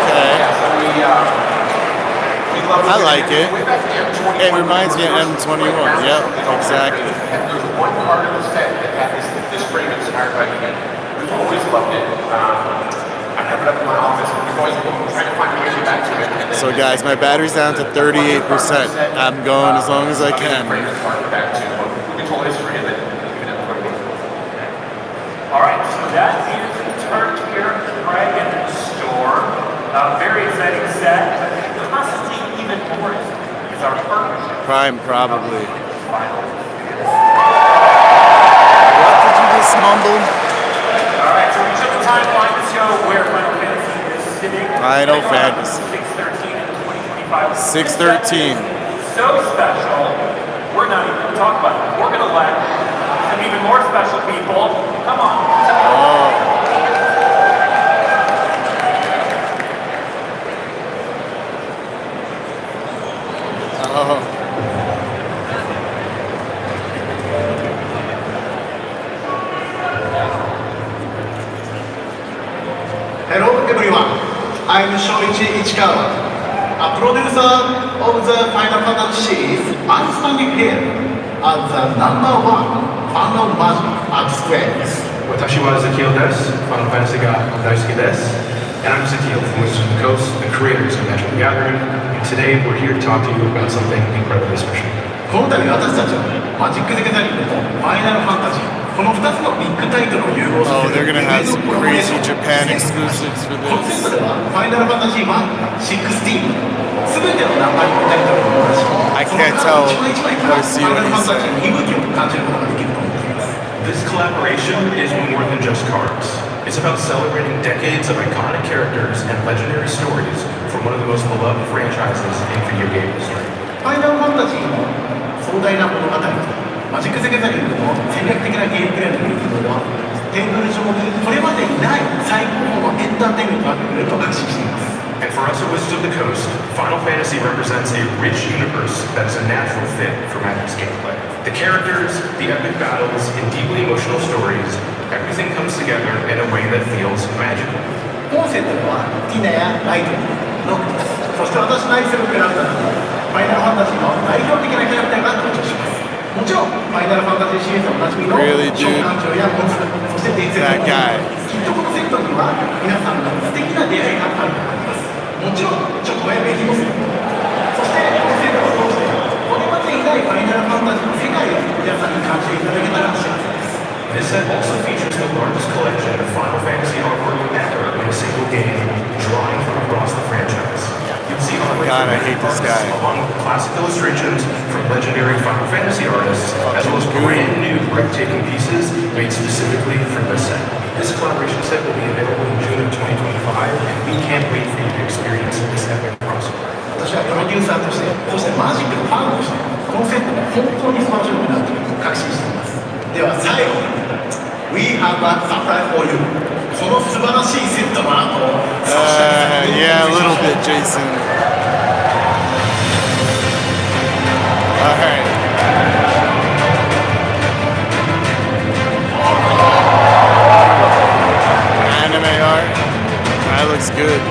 A: Okay. I like it. It reminds me of M21. Yep, exactly.
G: There's one part of the set that had this frame inspired by me. There's always loved it. I have it up in my office. We've always been trying to find a way to get back to it. And then
A: So guys, my battery's down to 38%. I'm going as long as I can.
G: Back to control history and then even at the
D: All right, so that is Turnt here at the Dragon Store. Very exciting set, but possibly even more is our partnership.
A: Prime, probably.
D: Final.
A: What did you just mumble?
D: All right, so we took the timeline to show where Final Fantasy is sitting.
A: Final Fantasy.
D: 613 in 2025.
A: 613.
D: So special, we're not even going to talk about it. We're going to let some even more special people come on.
A: Oh. Oh.
J: Hello everyone, I'm Shoichi Ichikawa, a producer of the Final Fantasy series. I'm standing here as the #1 fan of Magic at Square Enix.
G: 私はゼキオです。Final Fantasy が大好きです。And I'm Zekiel from Wizards of the Coast, the creators of Magic the Gathering. And today we're here to talk to you about something incredibly special.
J: この度私たちはマジック・ザ・ギャザリングとファイナルファンタジー、この2つのビッグタイトルを融合さ
A: Oh,
J: せ
A: they're
J: る
A: gonna have some crazy Japan exclusives for
J: コンセ
A: this.
J: プトではファイナルファンタジー1、16、すべてのナンバリングタイトルを出し、
A: I
J: その
A: can't
J: 一
A: tell
J: 枚一枚か
A: by
J: らファイ
A: seeing
J: ナル
A: what
J: ファン
A: he's
J: タジーの
A: saying.
J: 息吹を感じることができると思っています。
G: This collaboration is more than just cards. It's about celebrating decades of iconic characters and legendary stories from one of the most beloved franchises in video game history.
J: ファイナルファンタジーの壮大な物語とマジック・ザ・ギャザリングの戦略的なゲームプレイの融合はテーブル上にこれまでにない最高峰のエンターテインメントが来ると確信しています。
G: And for us at Wizards of the Coast, Final Fantasy represents a rich universe that is a natural fit for Magic's gameplay. The characters, the epic battles, and deeply emotional stories, everything comes together in a way that feels magical.
J: 本セットではティナやライトニング、ノクティス、そして私の愛するクラフターなどファイナルファンタジーの代表的なキャラクターが登場します。もちろんファイナルファンタジーシリーズおなじみの召喚獣やモンスター、そして伝説のモンスター、きっとこのセットには皆さんの素敵な出会いがあると思います。もちろんチョコやメキモス、そしてこのセットを通してこれまでにないファイナルファンタジーの世界を皆さんに感じていただけたら幸せです。
G: This set also features the largest collection of Final Fantasy artwork ever in a single game, drawing from across the franchise. You'll see artwork
A: God, I hate this guy.
G: along with classic illustrations from legendary Final Fantasy artists, as well as brand new breathtaking pieces made specifically for this set. This collaboration set will be available in June of 2025, and we can't wait for you to experience this epic crossover.
J: 私はプロデューサーとして、そしてマジックのファンとして、このセットが本当に素晴らしいものになっていると確信しています。では最後に、We have a surprise for you. この素晴らしいセットの後、
A: Yeah, a little bit, Jason. Alright. Anime art. That looks good.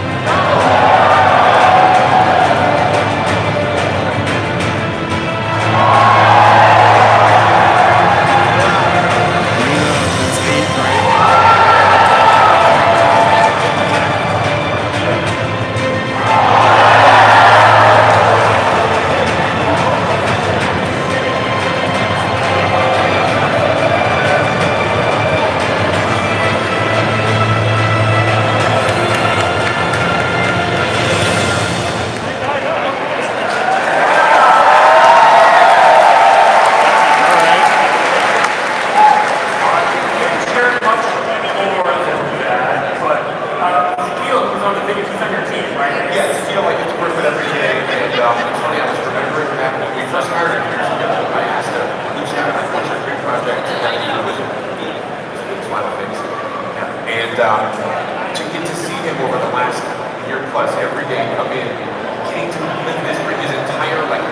A: It's 8, right?
D: Share much more than that, but Zekiel was on the biggest on your team, right?
G: Yeah, I feel like it's worth it every day. And it's funny, I was remembering back when we first hired him years ago. I asked him, who's got a bunch of great projects and I knew it was a Final Fantasy. And to get to see him over the last year plus every day come in, getting to live this, bring his entire like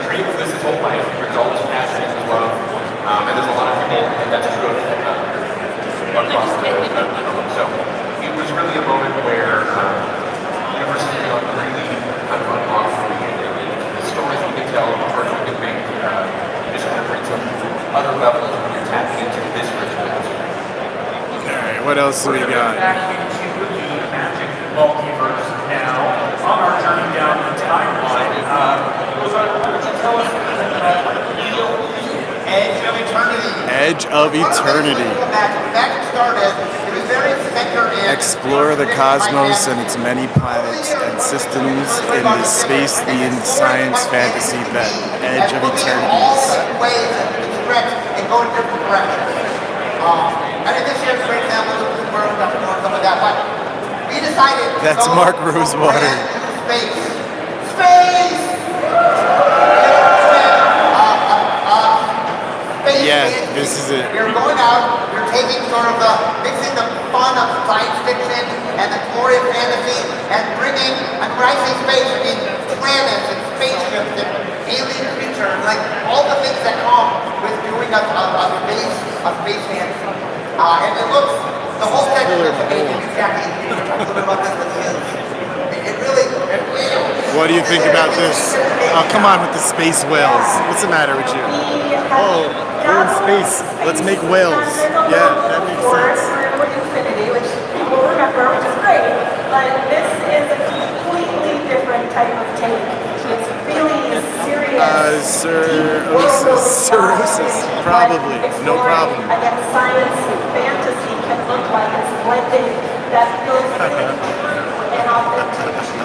G: dream of this his whole life, results, passion, his love. And there's a lot of people, and that's true of across the so it was really a moment where University of really kind of unlocked for me the stories we can tell, the art we can make, just kind of brings up other levels when you're tapping into this rich
A: Alright, what else do we got?
D: Back into the Magic multiverse now. On our journey down the timeline, what would you tell us about
H: Edge of Eternity.
A: Edge of Eternity.
H: Magic started, it was very centered in...
A: Explore the cosmos and its many planets and systems in the space-themed science fantasy bet. Edge of Eternities.
H: Ways that you can stretch and go in different directions. I think this year's a great example of the world and stuff like that, but we decided to
A: That's
H: go
A: Mark Rosewater.
H: into space. Space!
A: Yeah, this is it.
H: You're going out, you're taking sort of mixing the fun of science fiction and the glory of fantasy and bringing, when I say space, I mean planets and spaceships and alien creatures, like all the things that come with doing a space fantasy. And it looks, the whole section looks amazing. Exactly. A little bit about this with you. It really.
A: What do you think about this? Oh, come on with the space whales. What's the matter with you? Oh, we're in space. Let's make whales. Yeah, that makes sense.
F: With Infinity, which people remember, which is great, but this is a completely different type of take. It's really serious.
A: Cirrhosis, probably. No problem.
F: Again, science and fantasy can look like it's blending that feels really true and authentic to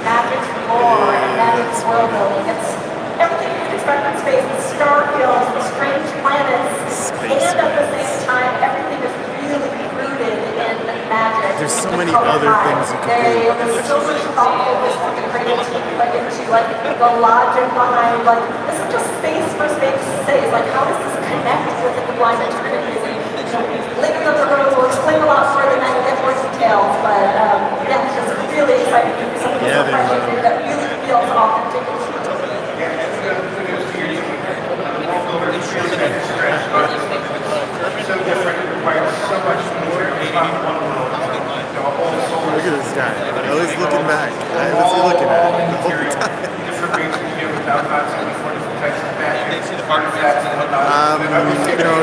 F: Magic's lore and Magic's world building. It's everything you'd expect in space, the star fields, the strange planets, and at the same time, everything is really rooted in magic.
A: There's so many other things you can do.
F: There's so much thoughtfulness that the creative team put into the logic behind, this is just space for space's sake. How does this connect with the blind eternity? Later down the road, we'll explain a lot more than that and get more details, but yeah, it's just really exciting to do something so fresh that really feels authentic.
G: So different, it requires so much more.
A: Look at this guy. Always looking back. What's he looking at the whole time?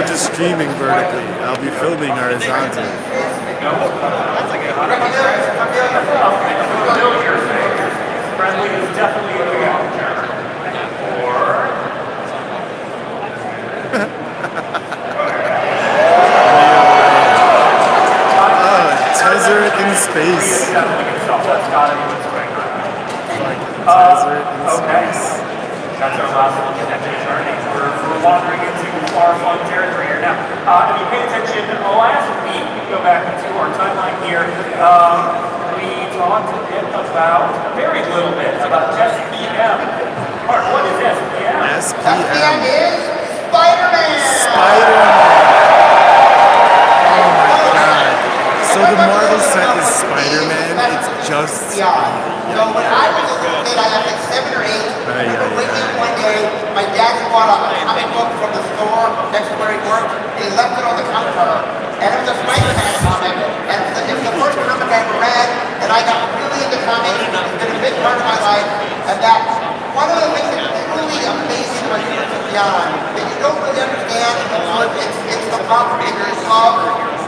A: Just streaming vertically. I'll be filming horizontally.
D: Friendly is definitely a future.
A: Desert in space.
D: That's gotta be what's going on.
A: Desert in space.
D: That's our last look at the journey. We're wandering into far-flung territory here now. If you pay attention, last week, we go back into our timeline here. We talked a bit about, a very little bit, about SPM. Mark, what is SPM?
H: SPM is Spider-Man!
A: Spider-Man! Oh my god. So the Marvel set is Spider-Man, it's just...
H: So when I was a little kid, I was like 7 or 8, I remember waking one day, my dad had bought a comic book from the store next to where he worked, and he left it on the counter, and it was a Spider-Man comic, and it was the first comic I ever read, and I got really into comics, it's been a big part of my life, and that one of the things that's truly amazing about Universe and Beyond, that you don't really understand, it's the operators of...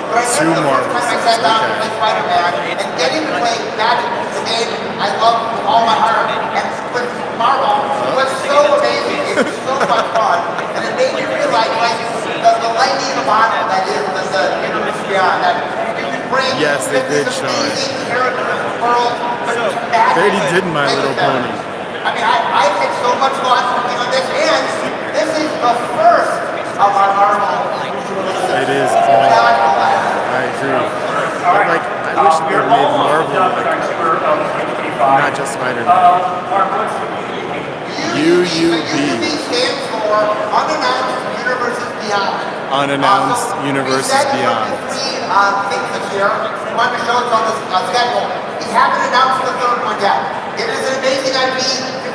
H: But I remember the first time I sat down to play Spider-Man and getting to play Magic, the game I love with all my heart, and with Marvel was so amazing. It was so much fun, and it made me realize the lightning in the bottle that is the Universe Beyond. That you can bring
A: yes, they did show it.
H: Characters in the world, but
A: they already did My Little Pony.
H: I mean, I take so much thought working on this, and this is the first of our Marvel.
A: It is. I agree. But I wish they made Marvel not just Spider-Man. UUB
H: stands for Unannounced Universes Beyond.
A: Unannounced Universes Beyond.
H: Things this year. We wanted to show it's on the schedule. We haven't announced the third one yet. It is an amazing IP.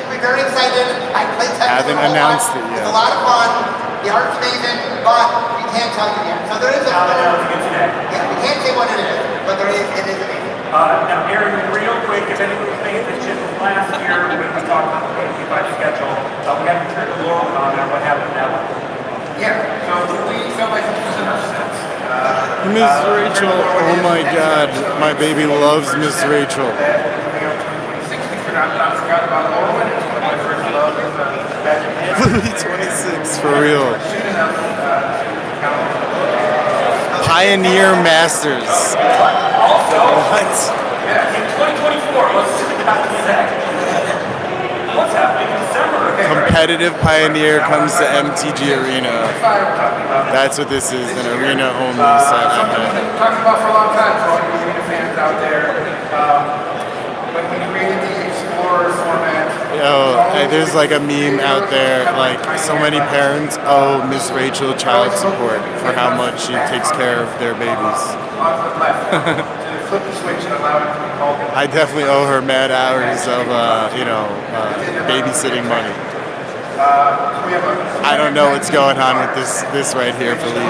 H: We're very excited. I played tested.
A: Haven't announced it yet.
H: It's a lot of fun. The art's amazing, but we can't tell you yet. So there is a yeah, we can't say what it is, but it is amazing.
D: Now, Aaron, real quick, if anybody's paying attention, last year when we talked about the P5 schedule, we had to turn the Laurel on there. What happened now?
G: Yeah, so we felt like this was enough sense.
A: Miss Rachel. Oh my God, my baby loves Miss Rachel. Louis 26 for real. Pioneer Masters. What?
D: In 2024, let's have a sec. What's happening in December?
A: Competitive Pioneer comes to MTG Arena. That's what this is, an arena only set.
G: Talking about for a long time, for all you arena fans out there. When we created the Explorer format.
A: There's like a meme out there, like so many parents owe Miss Rachel child support for how much she takes care of their babies.
G: Flip the switch and allow it to be called.
A: I definitely owe her mad hours of, babysitting money. I don't know what's going on with this right here, Philippe.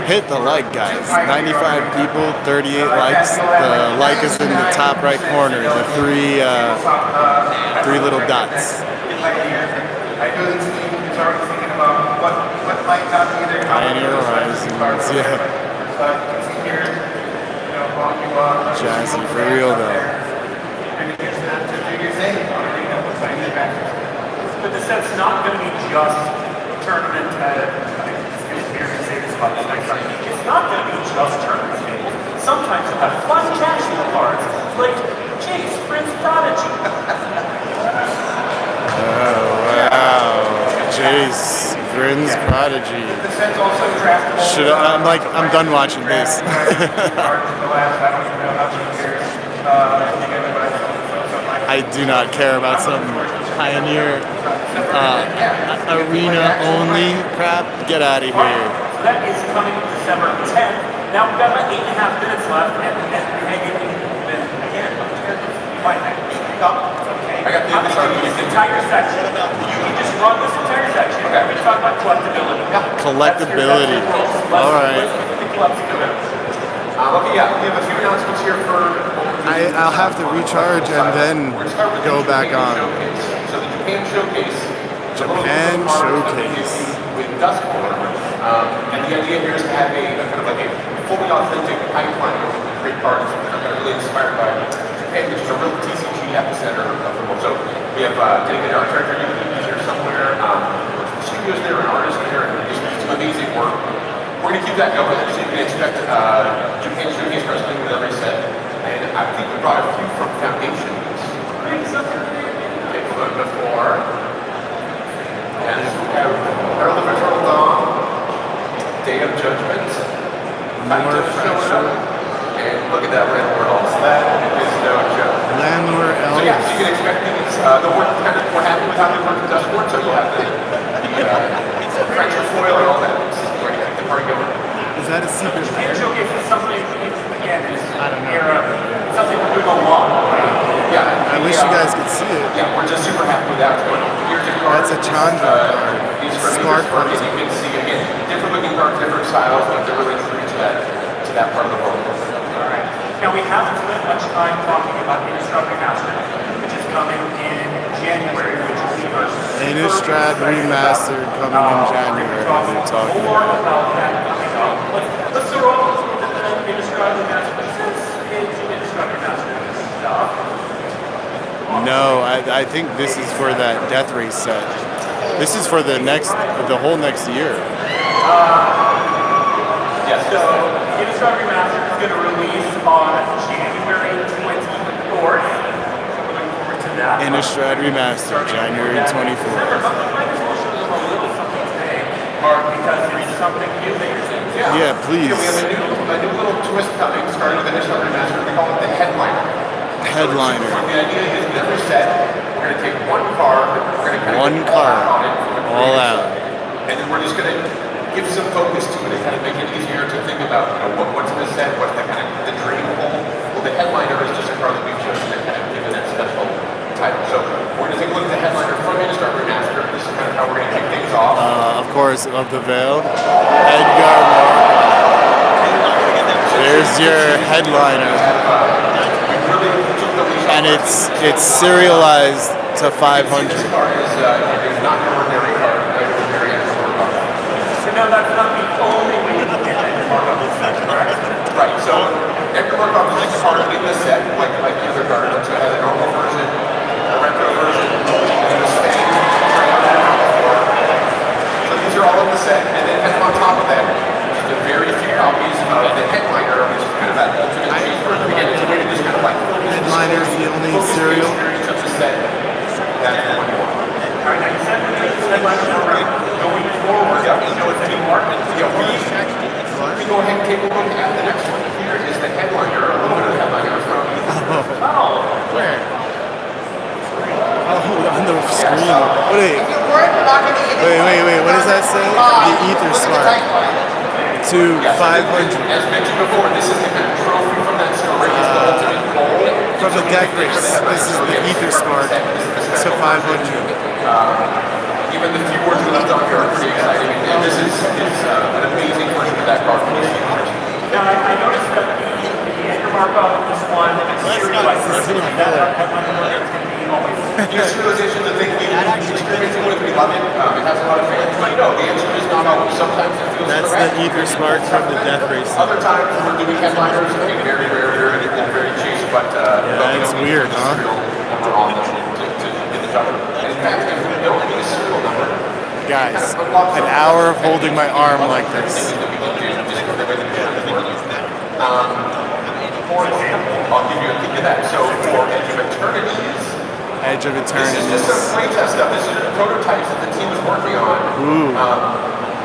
A: Hit the like, guys. 95 people, 38 likes. The like is in the top right corner. The three little dots. Pioneer Horizons, yeah. Jazzy, for real though.
D: But the set's not going to be just tournament. It's not going to be just tournament tables. Sometimes you'll have fun casual cards like Chase, Prince Prodigy.
A: Oh wow, Jace, Prince Prodigy. I'm done watching this. I do not care about some Pioneer arena only crap. Get out of here.
D: That is coming December 10th. Now we've got about 8.5 minutes left, and I got this entire section. You can just run this entire section. We're going to talk about collectibility.
A: Collectibility. All right.
G: Okay, yeah, we have a few announcements here for.
A: I'll have to recharge and then go back on.
G: So the Japan Showcase.
A: Japan Showcase.
G: With Duskborn. And the idea here is to have a kind of like a fully authentic pipeline of great cards that are kind of really inspired by Japan, which is a real TCG epicenter of the world. So we have dedicated art director here somewhere. Studios there and artists there, and just some amazing work. We're going to keep that going, so you can expect Japan Showcase wrestling with every set. And I think we brought a few from Foundations. Take a look before. And we have Herald of Eternal Dawn, Day of Judgment,
A: More Fracture.
G: and look at that red world. So that is no joke.
A: Landlord
G: So yeah, so you can
A: Elvis.
G: expect these. The work kind of we're happy with how they work with Duskborn, so you'll have the Fracture foil and all that. We're going to keep the party going.
A: Is that a secret?
D: Japan Showcase is something, again, is
A: I don't know.
D: something we're doing a lot.
G: Yeah,
A: I wish you guys could see it.
G: Yeah, we're just super happy with that. Here's a card.
A: That's a Chandra card.
G: These for
A: Smart
G: cards.
A: cards.
G: You can see again, different looking cards, different styles, but they're really true to that part of the world.
D: All right. Now we haven't spent much time talking about Indestructible Master, which is coming in January, which will be our
A: Innistrad Remastered coming in January. What are you talking
D: more
A: about?
D: about that coming up. Let's throw off the Indestructible Master. Since it's Indestructible Master stuff.
A: No, I think this is for that Death Race set. This is for the whole next year.
D: Yes. So Indestructible Master is going to release on January 24th. Looking forward to that.
A: Innistrad Remastered, January 24th.
D: Because it's something new that you're saying.
A: Yeah, please.
G: Yeah, we have a new little twist coming, starting with Innistrad Remastered. We call it the Headliner.
A: Headliner.
G: So the idea is with every set, we're going to take one card, we're going to kind of
A: One
G: go
A: card.
G: all out on it,
A: All out.
G: and then we're just going to give some focus to it and kind of make it easier to think about, what's in the set, what's the kind of the dream hole. Well, the Headliner is just a card that we've chosen and kind of given that special title. So we're going to take a look at the Headliner from Innistrad Remastered. This is kind of how we're going to kick things off.
A: Of course, of the Veil. Edgar Morgan. There's your Headliner. And it's serialized to 500.
G: This card is not an ordinary card, very excellent card. paperwork on this card in the set, like the other card. So it has a normal version, a retro version, and a Spain. So these are all in the set, and then kind of on top of that, just a very few copies of the headliner, which is kind of that ultimate cheeseburger. Again, it's a way to just kind of like
A: Headliner's the only cereal.
G: experience of the set. That's the one you want.
D: All right, now you said that this headliner program going forward, you know, it's a new market.
G: Yeah, we go ahead and take a look at the next one. Here is the headliner, a little bit of the headliner from
D: Oh,
A: Where? Oh, on the screen. Wait,
H: If you're worried we're not going to hit
A: wait. What does that say? The Ether Smart. To 500.
G: As mentioned before, this is the kind of trophy from that story. It's the ultimate goal.
A: From the deck race. This is the Ether Smart to 500.
G: Even the few words we left on here are pretty exciting. And this is an amazing version of that card from the
D: now I noticed that the anchor mark on this one is serialized. That headliner program is going to be always.
G: Serialization is a thing we've experiencing with. We love it. It has a lot of fans. But no, the answer is not always. Sometimes it feels
A: That's
G: correct.
A: the Ether Smart from the death race.
G: Other times we're doing headliners, very rare, and very cheap, but
A: That's weird, huh?
G: Number on them to get the cover. And in fact, if we don't need a serial number,
A: Guys, an hour of holding my arm like this.
G: For example, I'll give you a peek of that. So for Edge of Eternities,
A: Edge of
G: this is
A: Eternities.
G: just some playtest stuff. This is prototypes that the team is working on.
A: Ooh.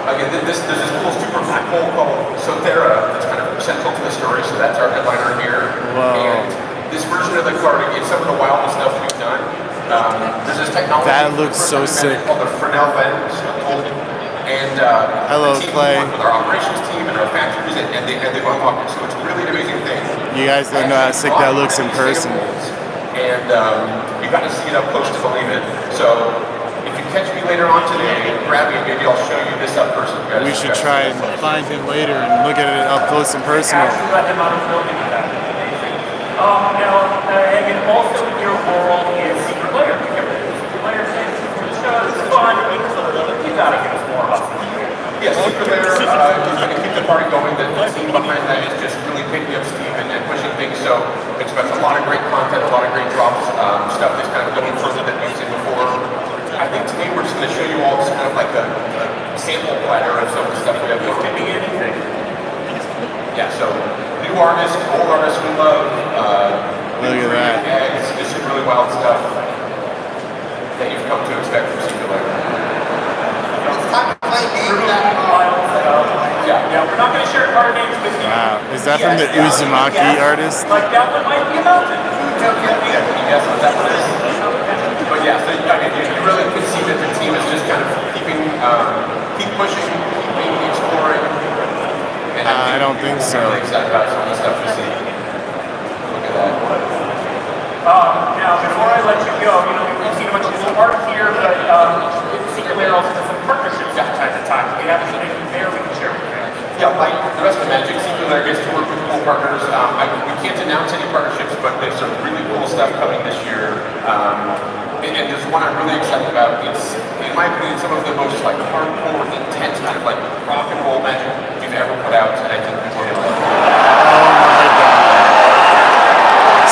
G: Again, there's this cool super black hole called Sothera that's kind of central to the story. So that's our headliner here.
A: Whoa.
G: And this version of the card, it's some of the wildest stuff we've done. There's this technology.
A: That looks so sick.
G: Called the Fresnel lens. And
A: Hello,
G: the team
A: Clay.
G: worked with our operations team and our factories, and they've unlocked it. So it's really an amazing thing.
A: You guys don't know how sick that looks in person.
G: And you got to see it up close to believe it. So if you catch me later on today, grab me, maybe I'll show you this up person.
A: We should try and find him later and look at it up close and personal.
D: Actually let him out of filming that. Now, and also in your world is Secret Lair. Secret Lair thing. This is fun. You gotta give us more about Secret Lair.
G: Yes, Secret Lair is going to keep the party going. The team behind that is just really picking up steam and pushing things. So expect a lot of great content, a lot of great drops, stuff that's kind of going further than we've seen before. I think today we're just going to show you all just kind of like a sample platter of some of the stuff we have going.
D: Could be anything.
G: Yeah, so new artists, old artists we love.
A: Look at that.
G: Eggs, just some really wild stuff that you've come to expect from Secret Lair.
H: It's time to play game back.
D: Yeah, we're not going to share card names with you.
A: Wow. Is that from the Uzumaki artist?
D: Like that one might be a mountain.
G: Yeah, can you guess what that one is? But yeah, so, I mean, you really can see that the team is just kind of keep pushing, keep exploring. And
A: I don't think so.
G: I'm really excited about some of the stuff to see. Look at that.
D: Now, before I let you go, we've seen a bunch of cool art here, but Secret Lair also does some partnerships from time to time. We have anything there we can share with you.
G: Yeah, like the rest of Magic, Secret Lair gets to work with cool partners. We can't announce any partnerships, but there's some really cool stuff coming this year. And there's one I'm really excited about. It's, in my opinion, some of the most like hardcore, intense kind of like rock and roll Magic you've ever put out, and I think people will like it.
A: Oh my god.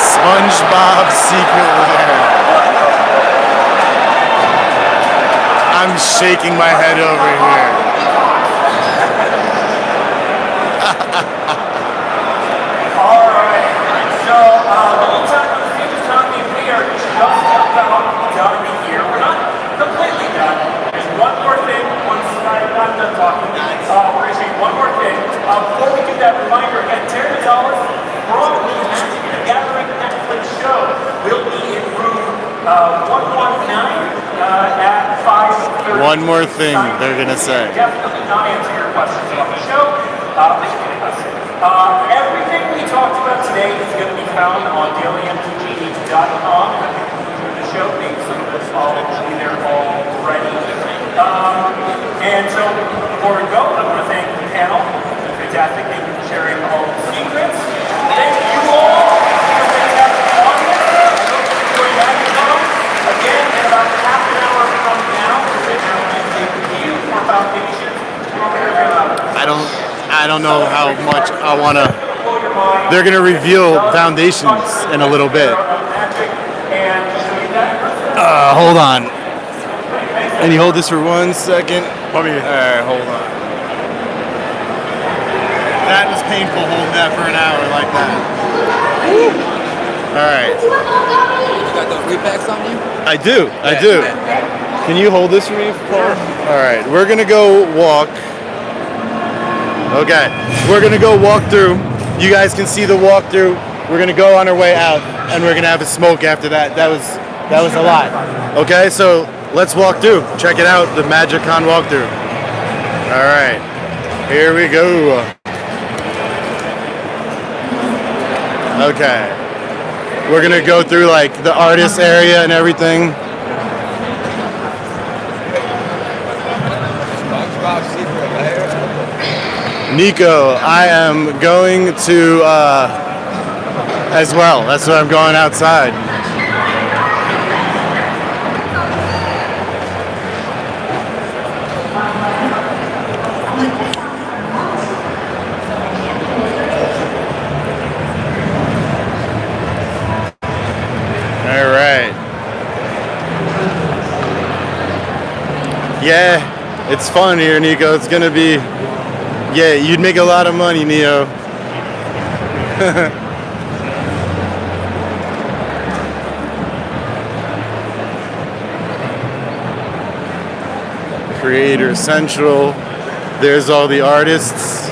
A: SpongeBob Secret Lair. I'm shaking my head over here.
D: Alright, so the lead time on the stage is telling me we are just about done here. We're not completely done. There's one more thing once I'm done talking. We're going to say one more thing. Before we do that, reminder again, Terry Gonzalez from the Magic the Gathering Netflix show will be in room 119 at 5:30.
A: One more thing they're gonna say.
D: Definitely not answer your questions about the show. Everything we talked about today is going to be found on dailymtg.com at the conclusion of the show. Maybe some of us all will be there already. And so before we go, I want to thank the panel. Fantastic. Thank you for sharing all the secrets. Thank you all for your fantastic audience. I hope you enjoyed MagicCon. Again, in about half an hour from now, we'll sit down and take a review for foundations.
A: I don't know how much I want to they're gonna reveal Foundations in a little bit. Hold on. Can you hold this for 1 second? Alright, hold on. That was painful holding that for an hour like that. Alright.
I: You got those repacks on you?
A: I do. Can you hold this for me, Paul? Alright, we're gonna go walk. Okay, we're gonna go walk through. You guys can see the walkthrough. We're gonna go on our way out, and we're gonna have a smoke after that. That was a lot. Okay, so let's walk through. Check it out, the MagicCon walkthrough. All right, here we go. Okay, we're gonna go through like the artist area and everything. Nico, I am going to as well. That's why I'm going outside. All right. Yeah, it's fun here, Nico. It's gonna be. Yeah, you'd make a lot of money, Neo. Creator Central. There's all the artists.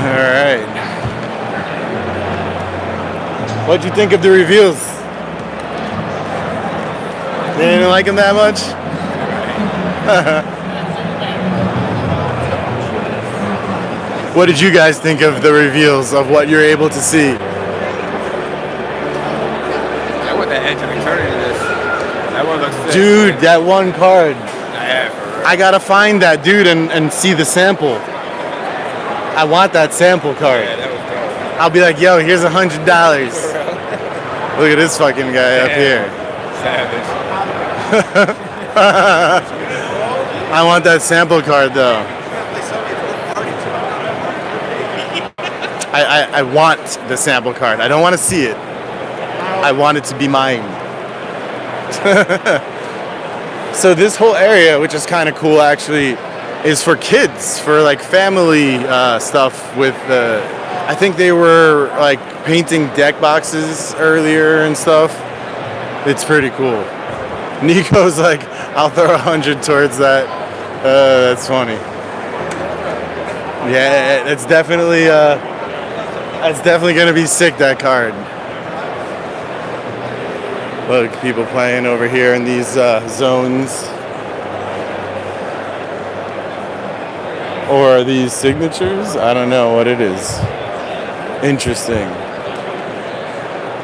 A: All right. What'd you think of the reveals? You didn't like him that much? What did you guys think of the reveals of what you're able to see?
I: I want that edge of eternity to this. That one looks sick.
A: Dude, that one card.
I: Yeah, for real.
A: I gotta find that dude and see the sample. I want that sample card.
I: Yeah, that was dope.
A: I'll be like, yo, here's $100. Look at this fucking guy up here.
I: Savage.
A: I want that sample card though. I want the sample card. I don't want to see it. I want it to be mine. So this whole area, which is kind of cool actually, is for kids, for like family stuff with I think they were like painting deck boxes earlier and stuff. It's pretty cool. Nico's like, I'll throw 100 towards that. That's funny. Yeah, it's definitely gonna be sick, that card. Look, people playing over here in these zones. Or are these signatures? I don't know what it is. Interesting.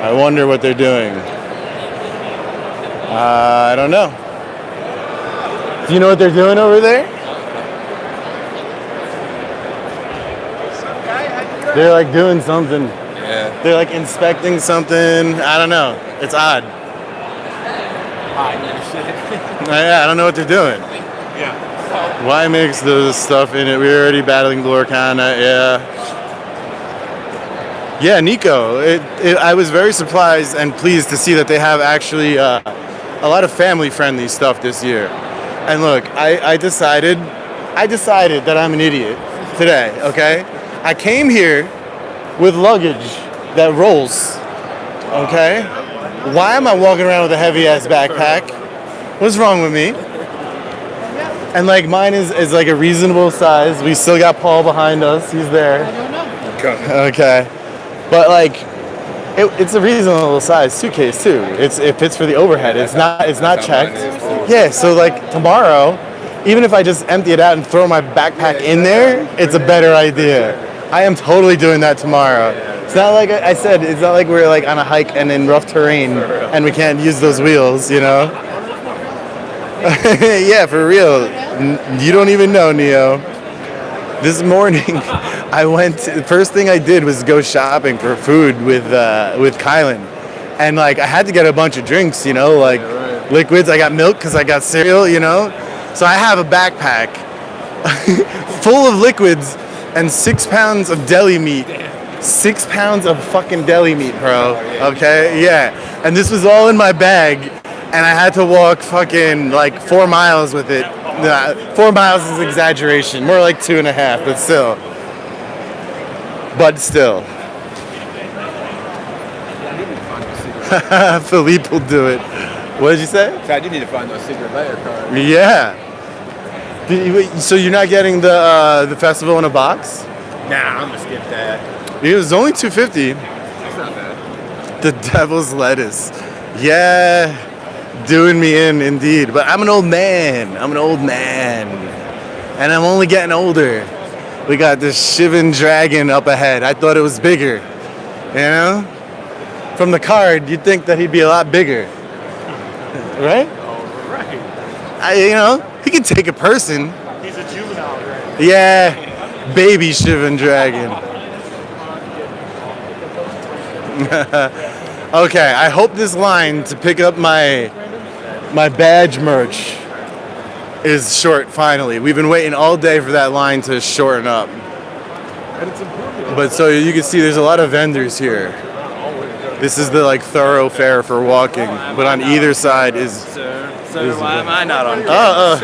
A: I wonder what they're doing. I don't know. Do you know what they're doing over there? They're like doing something.
I: Yeah.
A: They're like inspecting something. I don't know. It's odd. Yeah, I don't know what they're doing.
G: Yeah.
A: Why mix the stuff in it? We're already battling Lorcana. Yeah. Yeah, Nico. I was very surprised and pleased to see that they have actually a lot of family-friendly stuff this year. And look, I decided that I'm an idiot today. Okay, I came here with luggage that rolls. Okay, why am I walking around with a heavy-ass backpack? What's wrong with me? And like mine is like a reasonable size. We still got Paul behind us. He's there. Okay, but like it's a reasonable size suitcase too. It fits for the overhead. It's not checked. Yeah. So like tomorrow, even if I just empty it out and throw my backpack in there, it's a better idea. I am totally doing that tomorrow. It's not like I said. It's not like we're like on a hike and in rough terrain and we can't use those wheels. You know. Yeah, for real. You don't even know, Neo. This morning, the first thing I did was go shopping for food with Kylan. And like, I had to get a bunch of drinks, you know, like, liquids. I got milk because I got cereal, you know. So I have a backpack full of liquids and 6 pounds of deli meat. 6 pounds of fucking deli meat, bro. Okay, yeah. And this was all in my bag, and I had to walk fucking like 4 miles with it. Nah, 4 miles is exaggeration. More like 2.5, but still. Philippe will do it. What did you say?
I: So I do need to find those secret layer cards.
A: Yeah. So you're not getting the festival in a box?
I: Nah, I'm gonna skip that.
A: It was only $2.50.
I: That's not bad.
A: The devil's lettuce. Yeah. Doing me in, indeed. But I'm an old man. And I'm only getting older. We got this Shivan dragon up ahead. I thought it was bigger. You know? From the card, you'd think that he'd be a lot bigger. Right? He could take a person.
G: He's a juvenile, right?
A: Yeah. Baby Shivan dragon. Okay, I hope this line to pick up my badge merch is short finally. We've been waiting all day for that line to shorten up. But so you can see there's a lot of vendors here. This is the like thoroughfare for walking, but on either side is.
I: So why am I not on camera?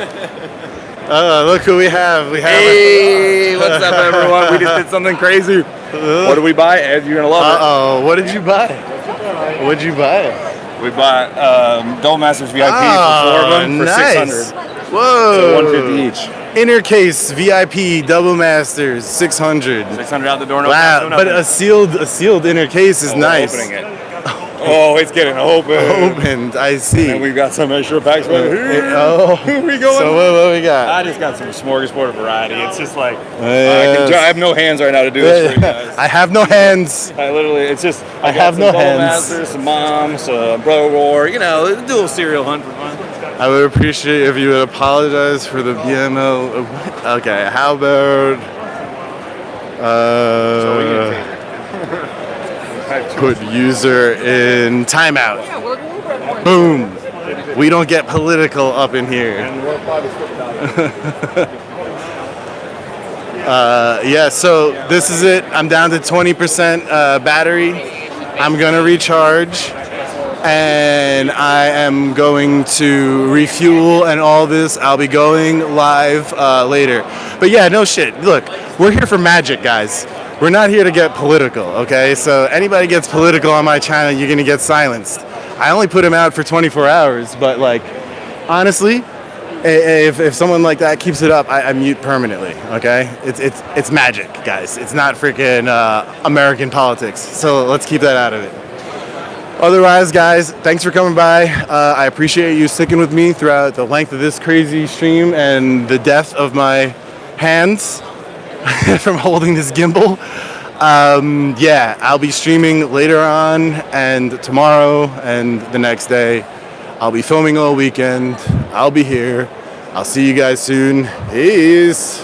A: Look who we have.
I: Hey, what's up, everyone? We just did something crazy. What did we buy? Ed, you're gonna love
A: What did you buy? What'd you buy?
E: it. We bought Double Masters VIP for 4 of them for
A: nice.
E: 600.
A: Whoa.
E: So 150 each.
A: Inner case VIP Double Masters 600.
E: 600 out the door. No
A: Wow, but a sealed inner case is nice.
E: Opening it. Oh, it's getting open.
A: Opened, I see.
E: And we've got some extra packs. Who
A: Who
E: we going?
A: So what we got?
E: I just got some smorgasbord of variety. It's just like
A: Yes.
E: I have no hands right now to do this for you guys.
A: I have no hands.
E: I literally, it's just
A: I
E: got
A: have
E: some
A: no
E: Double
A: hands.
E: Masters, some moms, Brother War, you know, do a cereal hunt for fun.
A: I would appreciate if you would apologize for the BMO. Okay, how about put user in timeout. Boom. We don't get political up in here. Yeah, so this is it. I'm down to 20% battery. I'm gonna recharge. And I am going to refuel and all this. I'll be going live later. But yeah, no shit. Look, we're here for magic, guys. We're not here to get political, okay? So anybody gets political on my channel, you're gonna get silenced. I only put him out for 24 hours, but like, honestly, if someone like that keeps it up, I mute permanently, okay? It's magic, guys. It's not freaking American politics. So let's keep that out of it. Otherwise, guys, thanks for coming by. I appreciate you sticking with me throughout the length of this crazy stream and the death of my hands from holding this gimbal. Yeah, I'll be streaming later on and tomorrow and the next day. I'll be filming all weekend. I'll be here. I'll see you guys soon. Peace.